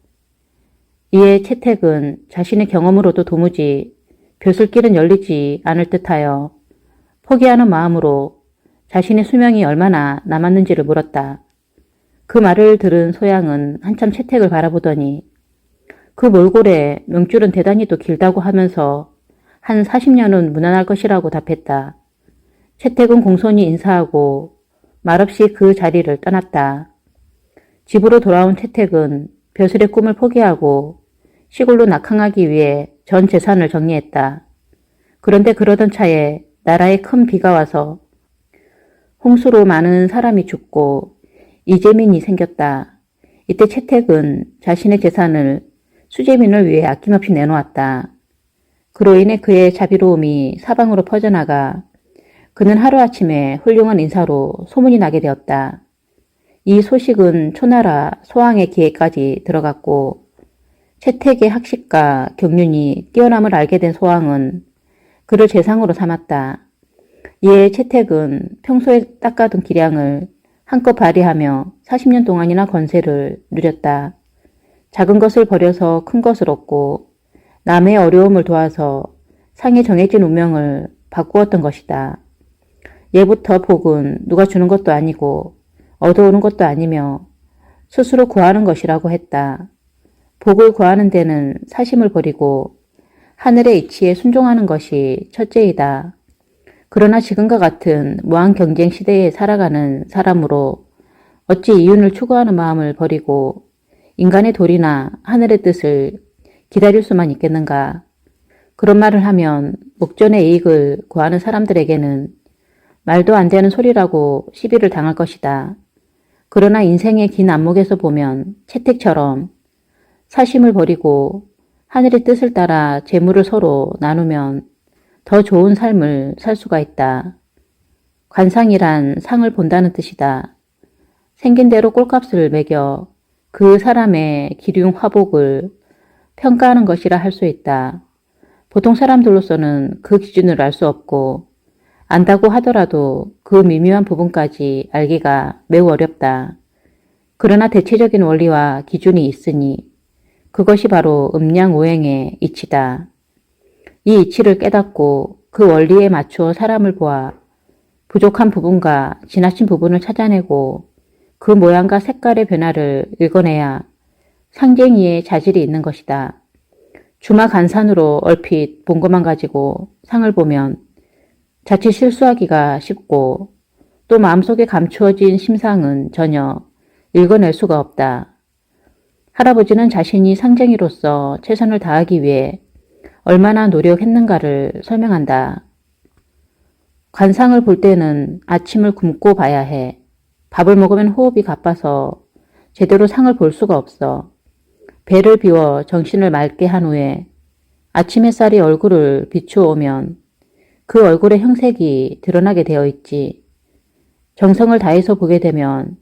이에 채택은 자신의 경험으로도 도무지 벼슬길은 열리지 않을 듯하여 포기하는 마음으로 자신의 수명이 얼마나 남았는지를 물었다. 그 말을 들은 소양은 한참 채택을 바라보더니 그 몰골에 명줄은 대단히 또 길다고 하면서 한 40년은 무난할 것이라고 답했다. 채택은 공손히 인사하고 말없이 그 자리를 떠났다. 집으로 돌아온 채택은 벼슬의 꿈을 포기하고 시골로 낙항하기 위해 전 재산을 정리했다. 그런데 그러던 차에 나라에 큰 비가 와서 홍수로 많은 사람이 죽고 이재민이 생겼다. 이때 채택은 자신의 재산을 수재민을 위해 아낌없이 내놓았다. 그로 인해 그의 자비로움이 사방으로 퍼져나가 그는 하루아침에 훌륭한 인사로 소문이 나게 되었다. 이 소식은 초나라 소왕의 귀에까지 들어갔고 채택의 학식과 경륜이 뛰어남을 알게 된 소왕은 그를 재상으로 삼았다. 이에 채택은 평소에 닦아둔 기량을 한껏 발휘하며 40년 동안이나 권세를 누렸다. 작은 것을 버려서 큰 것을 얻고 남의 어려움을 도와서 상에 정해진 운명을 바꾸었던 것이다. 예부터 복은 누가 주는 것도 아니고 얻어오는 것도 아니며 스스로 구하는 것이라고 했다. 복을 구하는 데는 사심을 버리고 하늘의 이치에 순종하는 것이 첫째이다. 그러나 지금과 같은 무한 경쟁 시대에 살아가는 사람으로 어찌 이윤을 추구하는 마음을 버리고 인간의 도리나 하늘의 뜻을 기다릴 수만 있겠는가. 그런 말을 하면 목전의 이익을 구하는 사람들에게는 말도 안 되는 소리라고 시비를 당할 것이다. 그러나 인생의 긴 안목에서 보면 채택처럼 사심을 버리고 하늘의 뜻을 따라 재물을 서로 나누면 더 좋은 삶을 살 수가 있다. 관상이란 상을 본다는 뜻이다. 생긴 대로 꼴값을 매겨 그 사람의 기륭 화복을 평가하는 것이라 할 수 있다. 보통 사람들로서는 그 기준을 알 수 없고 안다고 하더라도 그 미묘한 부분까지 알기가 매우 어렵다. 그러나 대체적인 원리와 기준이 있으니 그것이 바로 음양오행의 이치다. 이 이치를 깨닫고 그 원리에 맞추어 사람을 보아 부족한 부분과 지나친 부분을 찾아내고 그 모양과 색깔의 변화를 읽어내야 상쟁이의 자질이 있는 것이다. 주마간산으로 얼핏 본 것만 가지고 상을 보면 자칫 실수하기가 쉽고 또 마음속에 감추어진 심상은 전혀 읽어낼 수가 없다. 할아버지는 자신이 상쟁이로서 최선을 다하기 위해 얼마나 노력했는가를 설명한다. 관상을 볼 때는 아침을 굶고 봐야 해. 밥을 먹으면 호흡이 가빠서 제대로 상을 볼 수가 없어. 배를 비워 정신을 맑게 한 후에 아침 햇살이 얼굴을 비추어오면 그 얼굴의 형색이 드러나게 되어 있지. 정성을 다해서 보게 되면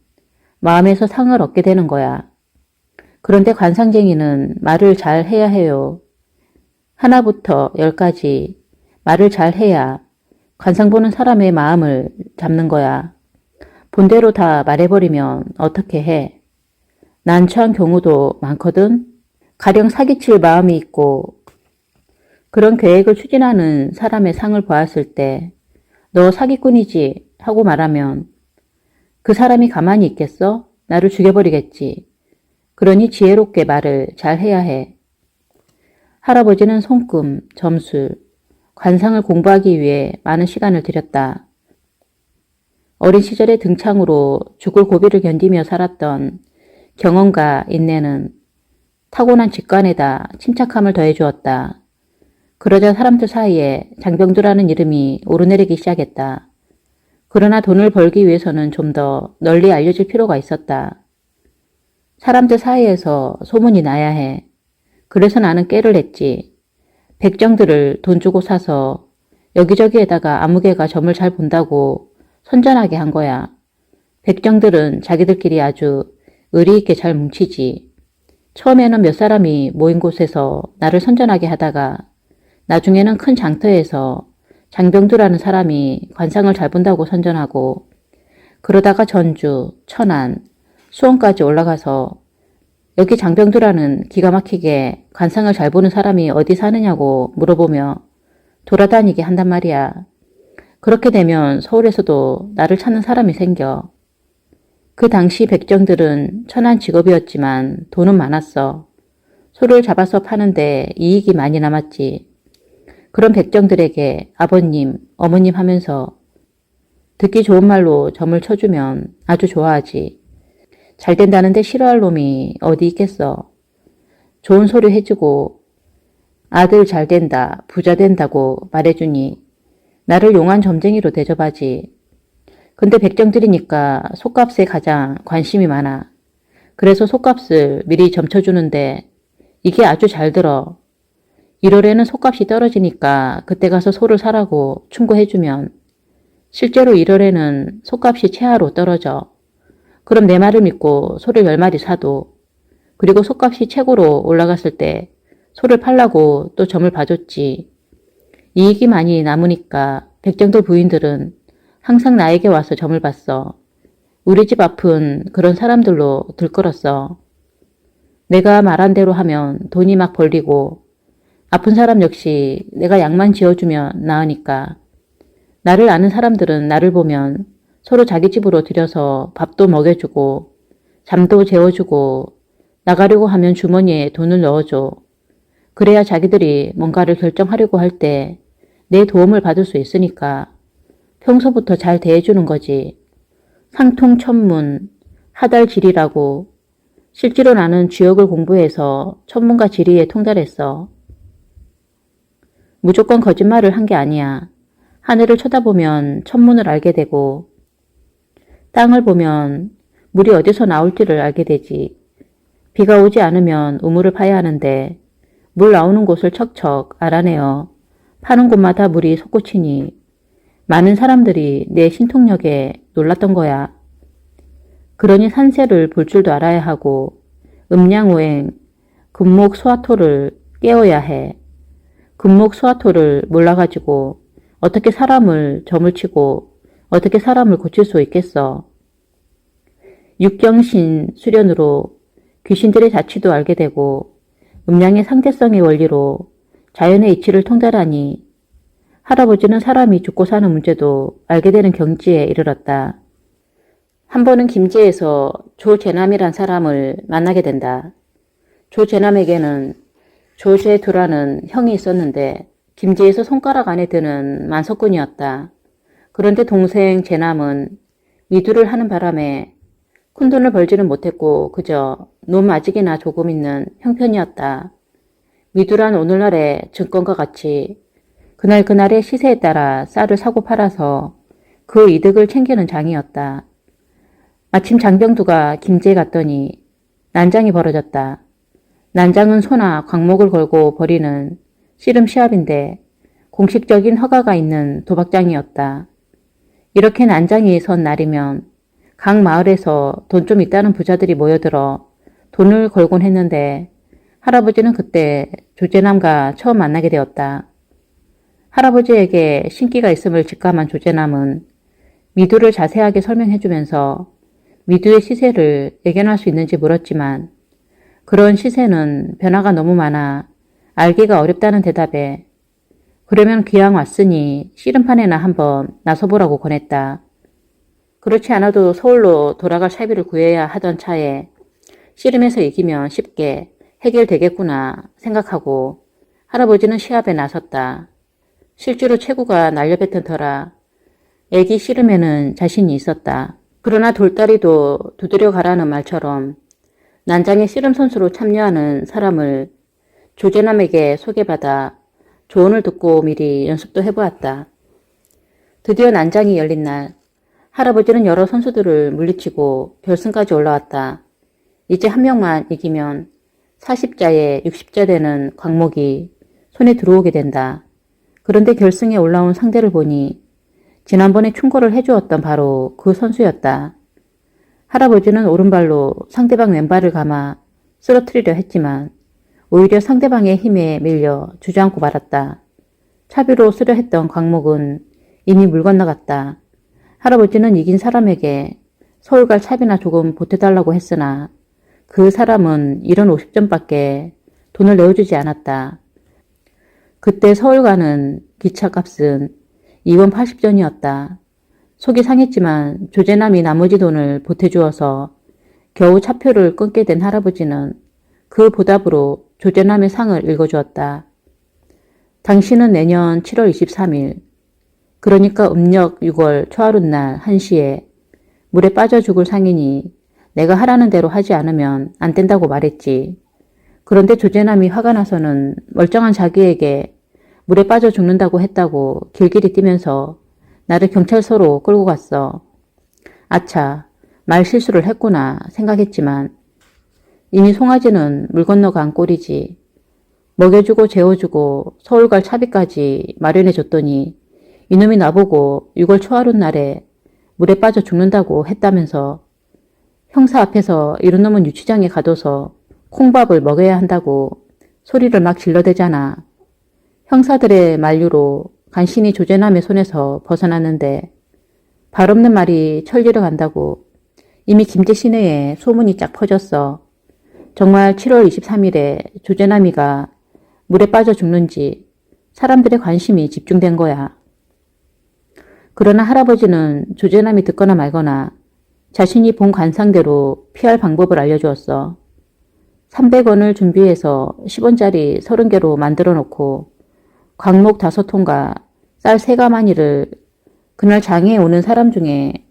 마음에서 상을 얻게 되는 거야. 그런데 관상쟁이는 말을 잘 해야 해요. 하나부터 10까지 말을 잘 해야 관상 보는 사람의 마음을 잡는 거야. 본대로 다 말해버리면 어떻게 해? 난처한 경우도 많거든. 가령 사기칠 마음이 있고 그런 계획을 추진하는 사람의 상을 보았을 때 너 사기꾼이지 하고 말하면 그 사람이 가만히 있겠어? 나를 죽여버리겠지. 그러니 지혜롭게 말을 잘 해야 해. 할아버지는 손금, 점술, 관상을 공부하기 위해 많은 시간을 들였다. 어린 시절에 등창으로 죽을 고비를 견디며 살았던 경험과 인내는 타고난 직관에다 침착함을 더해주었다. 그러자 사람들 사이에 장병두라는 이름이 오르내리기 시작했다. 그러나 돈을 벌기 위해서는 좀 더 널리 알려질 필요가 있었다. 사람들 사이에서 소문이 나야 해. 그래서 나는 깨를 냈지. 백정들을 돈 주고 사서 여기저기에다가 아무개가 점을 잘 본다고 선전하게 한 거야. 백정들은 자기들끼리 아주 의리 있게 잘 뭉치지. 처음에는 몇 사람이 모인 곳에서 나를 선전하게 하다가 나중에는 큰 장터에서 장병두라는 사람이 관상을 잘 본다고 선전하고 그러다가 전주, 천안, 수원까지 올라가서 여기 장병두라는 기가 막히게 관상을 잘 보는 사람이 어디 사느냐고 물어보며 돌아다니게 한단 말이야. 그렇게 되면 서울에서도 나를 찾는 사람이 생겨. 그 당시 백정들은 천한 직업이었지만 돈은 많았어. 소를 잡아서 파는데 이익이 많이 남았지. 그런 백정들에게 아버님, 어머님 하면서 듣기 좋은 말로 점을 쳐주면 아주 좋아하지. 잘 된다는데 싫어할 놈이 어디 있겠어. 좋은 소리 해주고 아들 잘 된다, 부자 된다고 말해주니 나를 용한 점쟁이로 대접하지. 근데 백정들이니까 솥값에 가장 관심이 많아. 그래서 솥값을 미리 점쳐주는데 이게 아주 잘 들어. 1월에는 솥값이 떨어지니까 그때 가서 소를 사라고 충고해주면 실제로 1월에는 솥값이 최하로 떨어져. 그럼 내 말을 믿고 소를 10마리 사도 그리고 솥값이 최고로 올라갔을 때 소를 팔라고 또 점을 봐줬지. 이익이 많이 남으니까 백정들 부인들은 항상 나에게 와서 점을 봤어. 우리 집 앞은 그런 사람들로 들끓었어. 내가 말한 대로 하면 돈이 막 벌리고 아픈 사람 역시 내가 약만 지어주면 나으니까. 나를 아는 사람들은 나를 보면 서로 자기 집으로 들여서 밥도 먹여주고 잠도 재워주고 나가려고 하면 주머니에 돈을 넣어줘. 그래야 자기들이 뭔가를 결정하려고 할 때 내 도움을 받을 수 있으니까 평소부터 잘 대해주는 거지. 상통천문, 하달지리라고. 실제로 나는 주역을 공부해서 천문과 지리에 통달했어. 무조건 거짓말을 한 게 아니야. 하늘을 쳐다보면 천문을 알게 되고 땅을 보면 물이 어디서 나올지를 알게 되지. 비가 오지 않으면 우물을 파야 하는데 물 나오는 곳을 척척 알아내어 파는 곳마다 물이 솟구치니 많은 사람들이 내 신통력에 놀랐던 거야. 그러니 산세를 볼 줄도 알아야 하고 음양오행, 금목수화토를 깨워야 해. 금목수화토를 몰라가지고 어떻게 사람을 점을 치고 어떻게 사람을 고칠 수 있겠어. 육경신 수련으로 귀신들의 자취도 알게 되고 음양의 상대성의 원리로 자연의 이치를 통달하니 할아버지는 사람이 죽고 사는 문제도 알게 되는 경지에 이르렀다. 한 번은 김제에서 조재남이란 사람을 만나게 된다. 조재남에게는 조재두라는 형이 있었는데 김제에서 손가락 안에 드는 만석군이었다. 그런데 동생 재남은 미두를 하는 바람에 큰돈을 벌지는 못했고 그저 놈 아직이나 조금 있는 형편이었다. 미두란 오늘날의 증권과 같이 그날그날의 시세에 따라 쌀을 사고 팔아서 그 이득을 챙기는 장이었다. 마침 장병두가 김제에 갔더니 난장이 벌어졌다. 난장은 소나 광목을 걸고 벌이는 씨름 시합인데 공식적인 허가가 있는 도박장이었다. 이렇게 난장이 선 날이면 각 마을에서 돈 좀 있다는 부자들이 모여들어 돈을 걸곤 했는데 할아버지는 그때 조재남과 처음 만나게 되었다. 할아버지에게 신기가 있음을 직감한 조재남은 미두를 자세하게 설명해주면서 미두의 시세를 예견할 수 있는지 물었지만 그런 시세는 변화가 너무 많아 알기가 어렵다는 대답에 그러면 기왕 왔으니 씨름판에나 한번 나서보라고 권했다. 그렇지 않아도 서울로 돌아갈 차비를 구해야 하던 차에 씨름에서 이기면 쉽게 해결되겠구나 생각하고 할아버지는 시합에 나섰다. 실제로 체구가 날려뱉은 터라 애기 씨름에는 자신이 있었다. 그러나 돌다리도 두드려 가라는 말처럼 난장의 씨름 선수로 참여하는 사람을 조재남에게 소개받아 조언을 듣고 미리 연습도 해보았다. 드디어 난장이 열린 날 할아버지는 여러 선수들을 물리치고 결승까지 올라왔다. 이제 한 명만 이기면 40자에 60자 되는 광목이 손에 들어오게 된다. 그런데 결승에 올라온 상대를 보니 지난번에 충고를 해주었던 바로 그 선수였다. 할아버지는 오른발로 상대방 왼발을 감아 쓰러뜨리려 했지만 오히려 상대방의 힘에 밀려 주저앉고 말았다. 차비로 쓰려 했던 광목은 이미 물 건너갔다. 할아버지는 이긴 사람에게 서울 갈 차비나 조금 보태달라고 했으나 그 사람은 이런 50전밖에 돈을 내어주지 않았다. 그때 서울 가는 기차값은 2원 80전이었다. 속이 상했지만 조재남이 나머지 돈을 보태주어서 겨우 차표를 끊게 된 할아버지는 그 보답으로 조재남의 상을 읽어주었다. 당신은 내년 7월 23일, 그러니까 음력 6월 초하룻날 1시에 물에 빠져 죽을 상이니 내가 하라는 대로 하지 않으면 안 된다고 말했지. 그런데 조재남이 화가 나서는 멀쩡한 자기에게 물에 빠져 죽는다고 했다고 길길이 뛰면서 나를 경찰서로 끌고 갔어. 아차, 말 실수를 했구나 생각했지만 이미 송아지는 물 건너간 꼴이지. 먹여주고 재워주고 서울 갈 차비까지 마련해줬더니 이놈이 나보고 6월 초하룻날에 물에 빠져 죽는다고 했다면서 형사 앞에서 이런 놈은 유치장에 가둬서 콩밥을 먹여야 한다고 소리를 막 질러대잖아. 형사들의 만류로 간신히 조재남의 손에서 벗어났는데 발 없는 말이 천리를 간다고 이미 김제 시내에 소문이 쫙 퍼졌어. 정말 7월 23일에 조재남이가 물에 빠져 죽는지 사람들의 관심이 집중된 거야. 그러나 할아버지는 조재남이 듣거나 말거나 자신이 본 관상대로 피할 방법을 알려주었어. 300원을 준비해서 10원짜리 30개로 만들어 놓고 광목 5통과 쌀 3가마니를 그날 장에 오는 사람 중에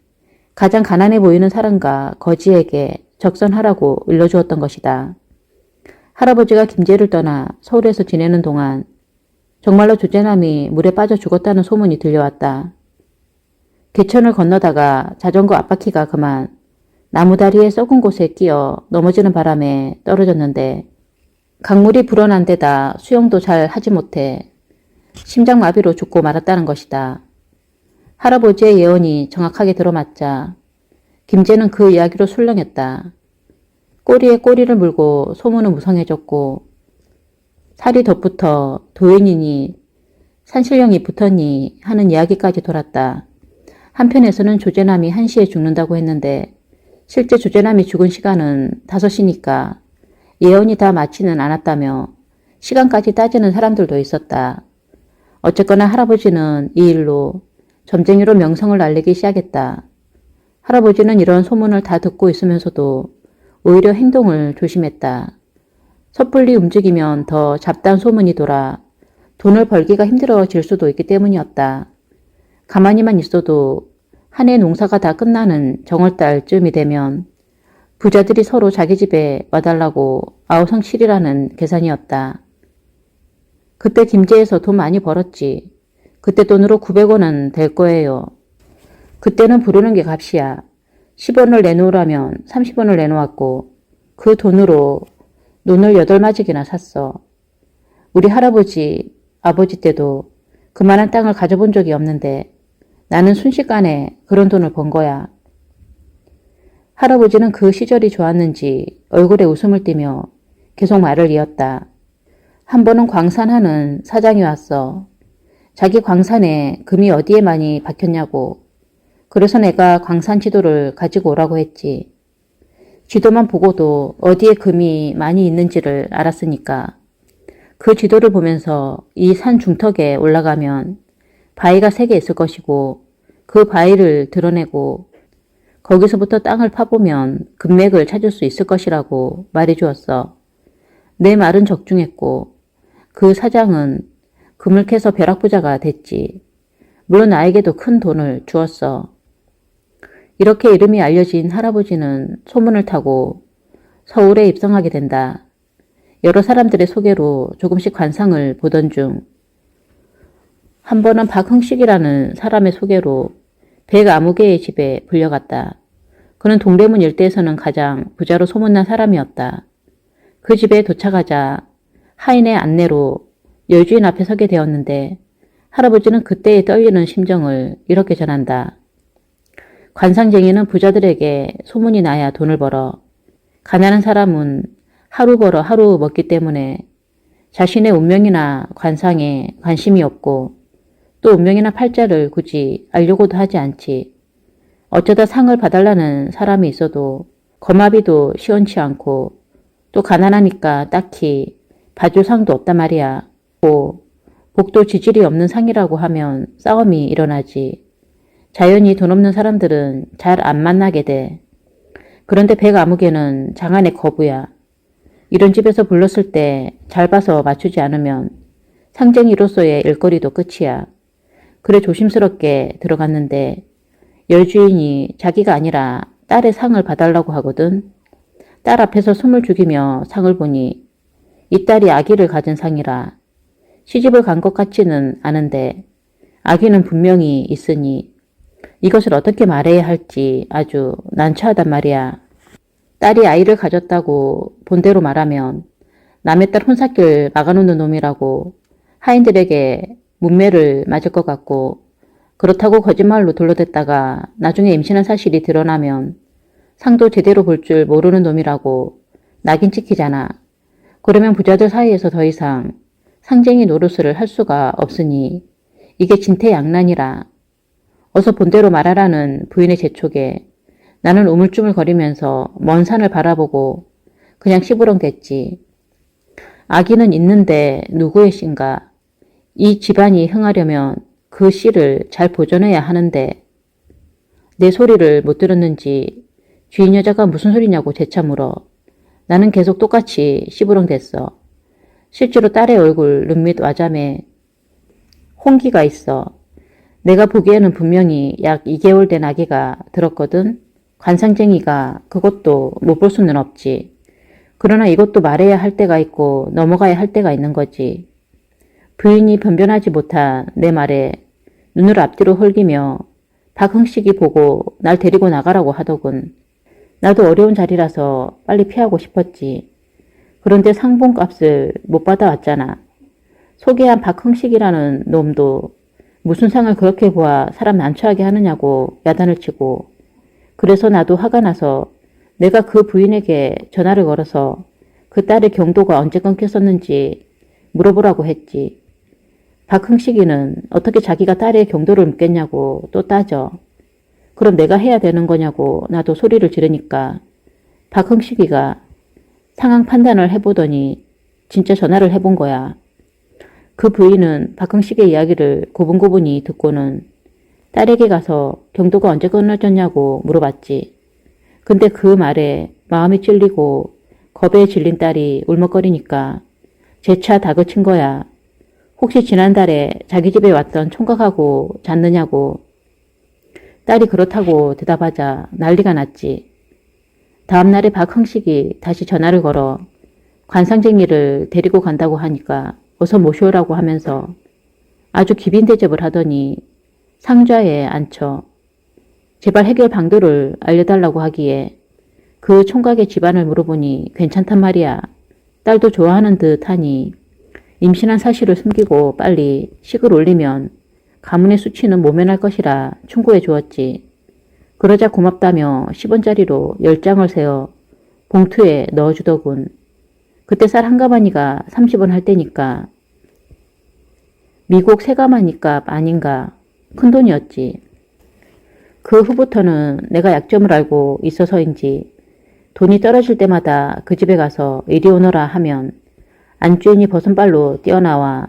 가장 가난해 보이는 사람과 거지에게 적선하라고 일러주었던 것이다. 할아버지가 김제를 떠나 서울에서 지내는 동안 정말로 조제남이 물에 빠져 죽었다는 소문이 들려왔다. 개천을 건너다가 자전거 앞바퀴가 그만 나무다리에 썩은 곳에 끼어 넘어지는 바람에 떨어졌는데 강물이 불어난 데다 수영도 잘 하지 못해 심장마비로 죽고 말았다는 것이다. 할아버지의 예언이 정확하게 들어맞자 김제는 그 이야기로 술렁였다. 꼬리에 꼬리를 물고 소문은 무성해졌고 살이 덧붙어 도인이니 산신령이 붙었니 하는 이야기까지 돌았다. 한편에서는 조제남이 1시에 죽는다고 했는데 실제 조제남이 죽은 시간은 5시니까 예언이 다 맞지는 않았다며 시간까지 따지는 사람들도 있었다. 어쨌거나 할아버지는 이 일로 점쟁이로 명성을 날리기 시작했다. 할아버지는 이런 소문을 다 듣고 있으면서도 오히려 행동을 조심했다. 섣불리 움직이면 더 잡다한 소문이 돌아 돈을 벌기가 힘들어질 수도 있기 때문이었다. 가만히만 있어도 한 해 농사가 다 끝나는 정월달쯤이 되면 부자들이 서로 자기 집에 와달라고 아우성칠이라는 계산이었다. 그때 김제에서 돈 많이 벌었지. 그때 돈으로 900원은 될 거예요. 그때는 부르는 게 값이야. 10원을 내놓으라면 30원을 내놓았고 그 돈으로 논을 8마직이나 샀어. 우리 할아버지, 아버지 때도 그만한 땅을 가져본 적이 없는데 나는 순식간에 그런 돈을 번 거야. 할아버지는 그 시절이 좋았는지 얼굴에 웃음을 띠며 계속 말을 이었다. 한 번은 광산하는 사장이 왔어. 자기 광산에 금이 어디에 많이 박혔냐고. 그래서 내가 광산 지도를 가지고 오라고 했지. 지도만 보고도 어디에 금이 많이 있는지를 알았으니까. 그 지도를 보면서 이 산 중턱에 올라가면 바위가 3개 있을 것이고 그 바위를 드러내고 거기서부터 땅을 파보면 금맥을 찾을 수 있을 것이라고 말해주었어. 내 말은 적중했고 그 사장은 금을 캐서 벼락부자가 됐지. 물론 나에게도 큰 돈을 주었어. 이렇게 이름이 알려진 할아버지는 소문을 타고 서울에 입성하게 된다. 여러 사람들의 소개로 조금씩 관상을 보던 중 한 번은 박흥식이라는 사람의 소개로 백아무개의 집에 불려갔다. 그는 동대문 일대에서는 가장 부자로 소문난 사람이었다. 그 집에 도착하자 하인의 안내로 여주인 앞에 서게 되었는데 할아버지는 그때의 떨리는 심정을 이렇게 전한다. 관상쟁이는 부자들에게 소문이 나야 돈을 벌어 가난한 사람은 하루 벌어 하루 먹기 때문에 자신의 운명이나 관상에 관심이 없고 또 운명이나 팔자를 굳이 알려고도 하지 않지. 어쩌다 상을 봐달라는 사람이 있어도 거마비도 시원치 않고 또 가난하니까 딱히 봐줄 상도 없단 말이야. 복도 지질이 없는 상이라고 하면 싸움이 일어나지. 자연히 돈 없는 사람들은 잘 안 만나게 돼. 그런데 백아무개는 장안의 거부야. 이런 집에서 불렀을 때 잘 봐서 맞추지 않으면 상쟁이로서의 일거리도 끝이야. 그래 조심스럽게 들어갔는데 열주인이 자기가 아니라 딸의 상을 봐달라고 하거든. 딸 앞에서 숨을 죽이며 상을 보니 이 딸이 아기를 가진 상이라. 시집을 간 것 같지는 않은데 아기는 분명히 있으니 이것을 어떻게 말해야 할지 아주 난처하단 말이야. 딸이 아이를 가졌다고 본대로 말하면 남의 딸 혼삿길 막아놓는 놈이라고 하인들에게 문매를 맞을 것 같고 그렇다고 거짓말로 둘러댔다가 나중에 임신한 사실이 드러나면 상도 제대로 볼 줄 모르는 놈이라고 낙인 찍히잖아. 그러면 부자들 사이에서 더 이상 상쟁이 노릇을 할 수가 없으니 이게 진퇴양난이라. 어서 본대로 말하라는 부인의 재촉에 나는 우물쭈물거리면서 먼 산을 바라보고 그냥 시부렁댔지. 아기는 있는데 누구의 씨인가. 이 집안이 흥하려면 그 씨를 잘 보존해야 하는데 내 소리를 못 들었는지 주인 여자가 무슨 소리냐고 재차 물어. 나는 계속 똑같이 시부렁댔어. 실제로 딸의 얼굴 눈밑 와잠에 홍기가 있어. 내가 보기에는 분명히 약 2개월 된 아기가 들었거든. 관상쟁이가 그것도 못 볼 수는 없지. 그러나 이것도 말해야 할 때가 있고 넘어가야 할 때가 있는 거지. 부인이 변변하지 못한 내 말에 눈을 앞뒤로 홀기며 박흥식이 보고 날 데리고 나가라고 하더군. 나도 어려운 자리라서 빨리 피하고 싶었지. 그런데 상봉값을 못 받아왔잖아. 소개한 박흥식이라는 놈도 무슨 상을 그렇게 보아 사람 난처하게 하느냐고 야단을 치고, 그래서 나도 화가 나서 내가 그 부인에게 전화를 걸어서 그 딸의 경도가 언제 끊겼었는지 물어보라고 했지. 박흥식이는 어떻게 자기가 딸의 경도를 묻겠냐고 또 따져. 그럼 내가 해야 되는 거냐고 나도 소리를 지르니까 박흥식이가 상황 판단을 해보더니 진짜 전화를 해본 거야. 그 부인은 박흥식의 이야기를 고분고분히 듣고는 딸에게 가서 경도가 언제 끊어졌냐고 물어봤지. 근데 그 말에 마음이 찔리고 겁에 질린 딸이 울먹거리니까 재차 다그친 거야. 혹시 지난달에 자기 집에 왔던 총각하고 잤느냐고. 딸이 그렇다고 대답하자 난리가 났지. 다음날에 박흥식이 다시 전화를 걸어 관상쟁이를 데리고 간다고 하니까 어서 모셔오라고 하면서 아주 기빈 대접을 하더니 상좌에 앉혀 제발 해결 방도를 알려달라고 하기에 그 총각의 집안을 물어보니 괜찮단 말이야. 딸도 좋아하는 듯 하니 임신한 사실을 숨기고 빨리 식을 올리면 가문의 수치는 모면할 것이라 충고해 주었지. 그러자 고맙다며 10원짜리로 10장을 세어 봉투에 넣어주더군. 그때 쌀 한 가마니가 30원 할 때니까 미국 세 가마니 값 아닌가 큰돈이었지. 그 후부터는 내가 약점을 알고 있어서인지 돈이 떨어질 때마다 그 집에 가서 이리 오너라 하면 안주인이 버선발로 뛰어나와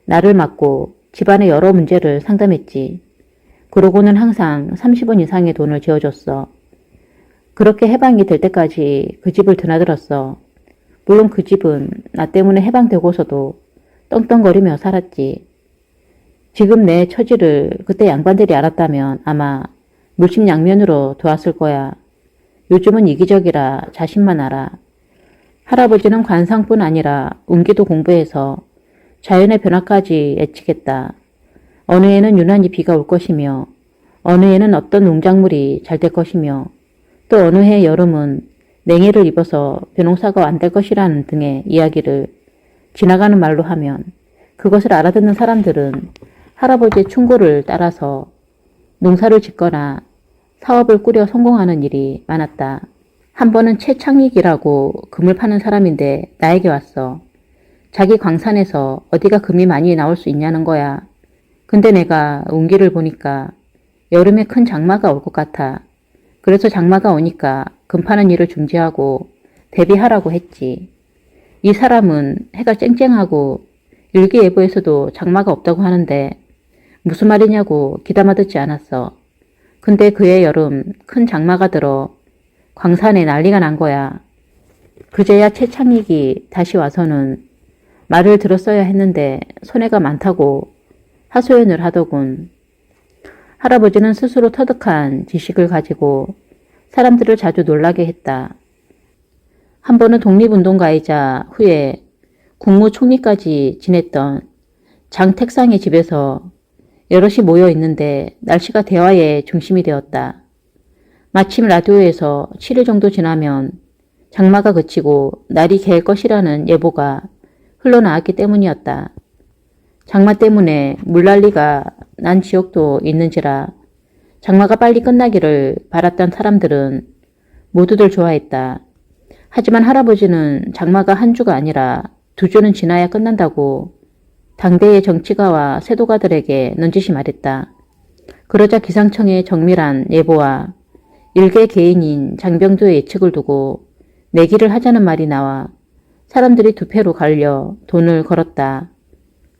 나를 맞고 집안의 여러 문제를 상담했지. 그러고는 항상 30원 이상의 돈을 지어줬어. 그렇게 해방이 될 때까지 그 집을 드나들었어. 물론 그 집은 나 때문에 해방되고서도 떵떵거리며 살았지. 지금 내 처지를 그때 양반들이 알았다면 아마 물심양면으로 도왔을 거야. 요즘은 이기적이라 자신만 알아. 할아버지는 관상뿐 아니라 운기도 공부해서 자연의 변화까지 예측했다. 어느 해는 유난히 비가 올 것이며 어느 해는 어떤 농작물이 잘 될 것이며 또 어느 해 여름은 냉해를 입어서 벼농사가 안 될 것이라는 등의 이야기를 지나가는 말로 하면 그것을 알아듣는 사람들은 할아버지의 충고를 따라서 농사를 짓거나 사업을 꾸려 성공하는 일이 많았다. 한 번은 최창익이라고 금을 파는 사람인데 나에게 왔어. 자기 광산에서 어디가 금이 많이 나올 수 있냐는 거야. 근데 내가 운기를 보니까 여름에 큰 장마가 올 것 같아. 그래서 장마가 오니까 금 파는 일을 중지하고 대비하라고 했지. 이 사람은 해가 쨍쨍하고 일기예보에서도 장마가 없다고 하는데 무슨 말이냐고 귀담아 듣지 않았어. 근데 그해 여름 큰 장마가 들어 광산에 난리가 난 거야. 그제야 최창익이 다시 와서는 말을 들었어야 했는데 손해가 많다고 하소연을 하더군. 할아버지는 스스로 터득한 지식을 가지고 사람들을 자주 놀라게 했다. 한 번은 독립운동가이자 후에 국무총리까지 지냈던 장택상의 집에서 여럿이 모여 있는데 날씨가 대화의 중심이 되었다. 마침 라디오에서 7일 정도 지나면 장마가 그치고 날이 개일 것이라는 예보가 흘러나왔기 때문이었다. 장마 때문에 물난리가 난 지역도 있는지라 장마가 빨리 끝나기를 바랐던 사람들은 모두들 좋아했다. 하지만 할아버지는 장마가 한 주가 아니라 2주는 지나야 끝난다고 당대의 정치가와 세도가들에게 넌지시 말했다. 그러자 기상청의 정밀한 예보와 일개 개인인 장병두의 예측을 두고 내기를 하자는 말이 나와 사람들이 두 패로 갈려 돈을 걸었다.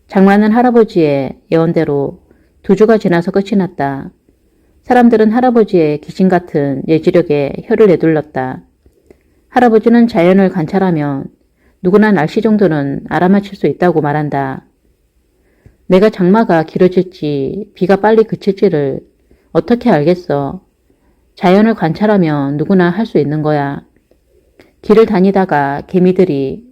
장마는 할아버지의 예언대로 2주가 지나서 끝이 났다. 사람들은 할아버지의 귀신 같은 예지력에 혀를 내둘렀다. 할아버지는 자연을 관찰하면 누구나 날씨 정도는 알아맞힐 수 있다고 말한다. 내가 장마가 길어질지 비가 빨리 그칠지를 어떻게 알겠어. 자연을 관찰하면 누구나 할 수 있는 거야. 길을 다니다가 개미들이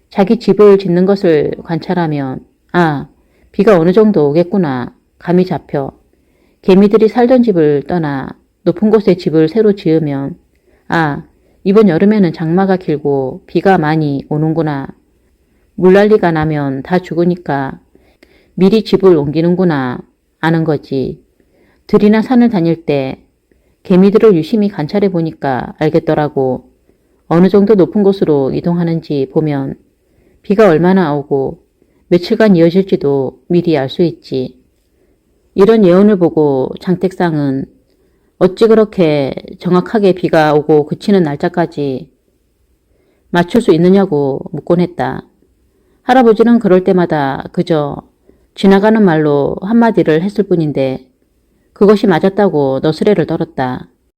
자기 집을 짓는 것을 관찰하면 아, 비가 어느 정도 오겠구나. 감이 잡혀. 개미들이 살던 집을 떠나 높은 곳에 집을 새로 지으면 아, 이번 여름에는 장마가 길고 비가 많이 오는구나. 물난리가 나면 다 죽으니까 미리 집을 옮기는구나 아는 거지. 들이나 산을 다닐 때 개미들을 유심히 관찰해 보니까 알겠더라고. 어느 정도 높은 곳으로 이동하는지 보면 비가 얼마나 오고 며칠간 이어질지도 미리 알 수 있지. 이런 예언을 보고 장택상은 어찌 그렇게 정확하게 비가 오고 그치는 날짜까지 맞출 수 있느냐고 묻곤 했다. 할아버지는 그럴 때마다 그저 지나가는 말로 한마디를 했을 뿐인데 그것이 맞았다고 너스레를 떨었다.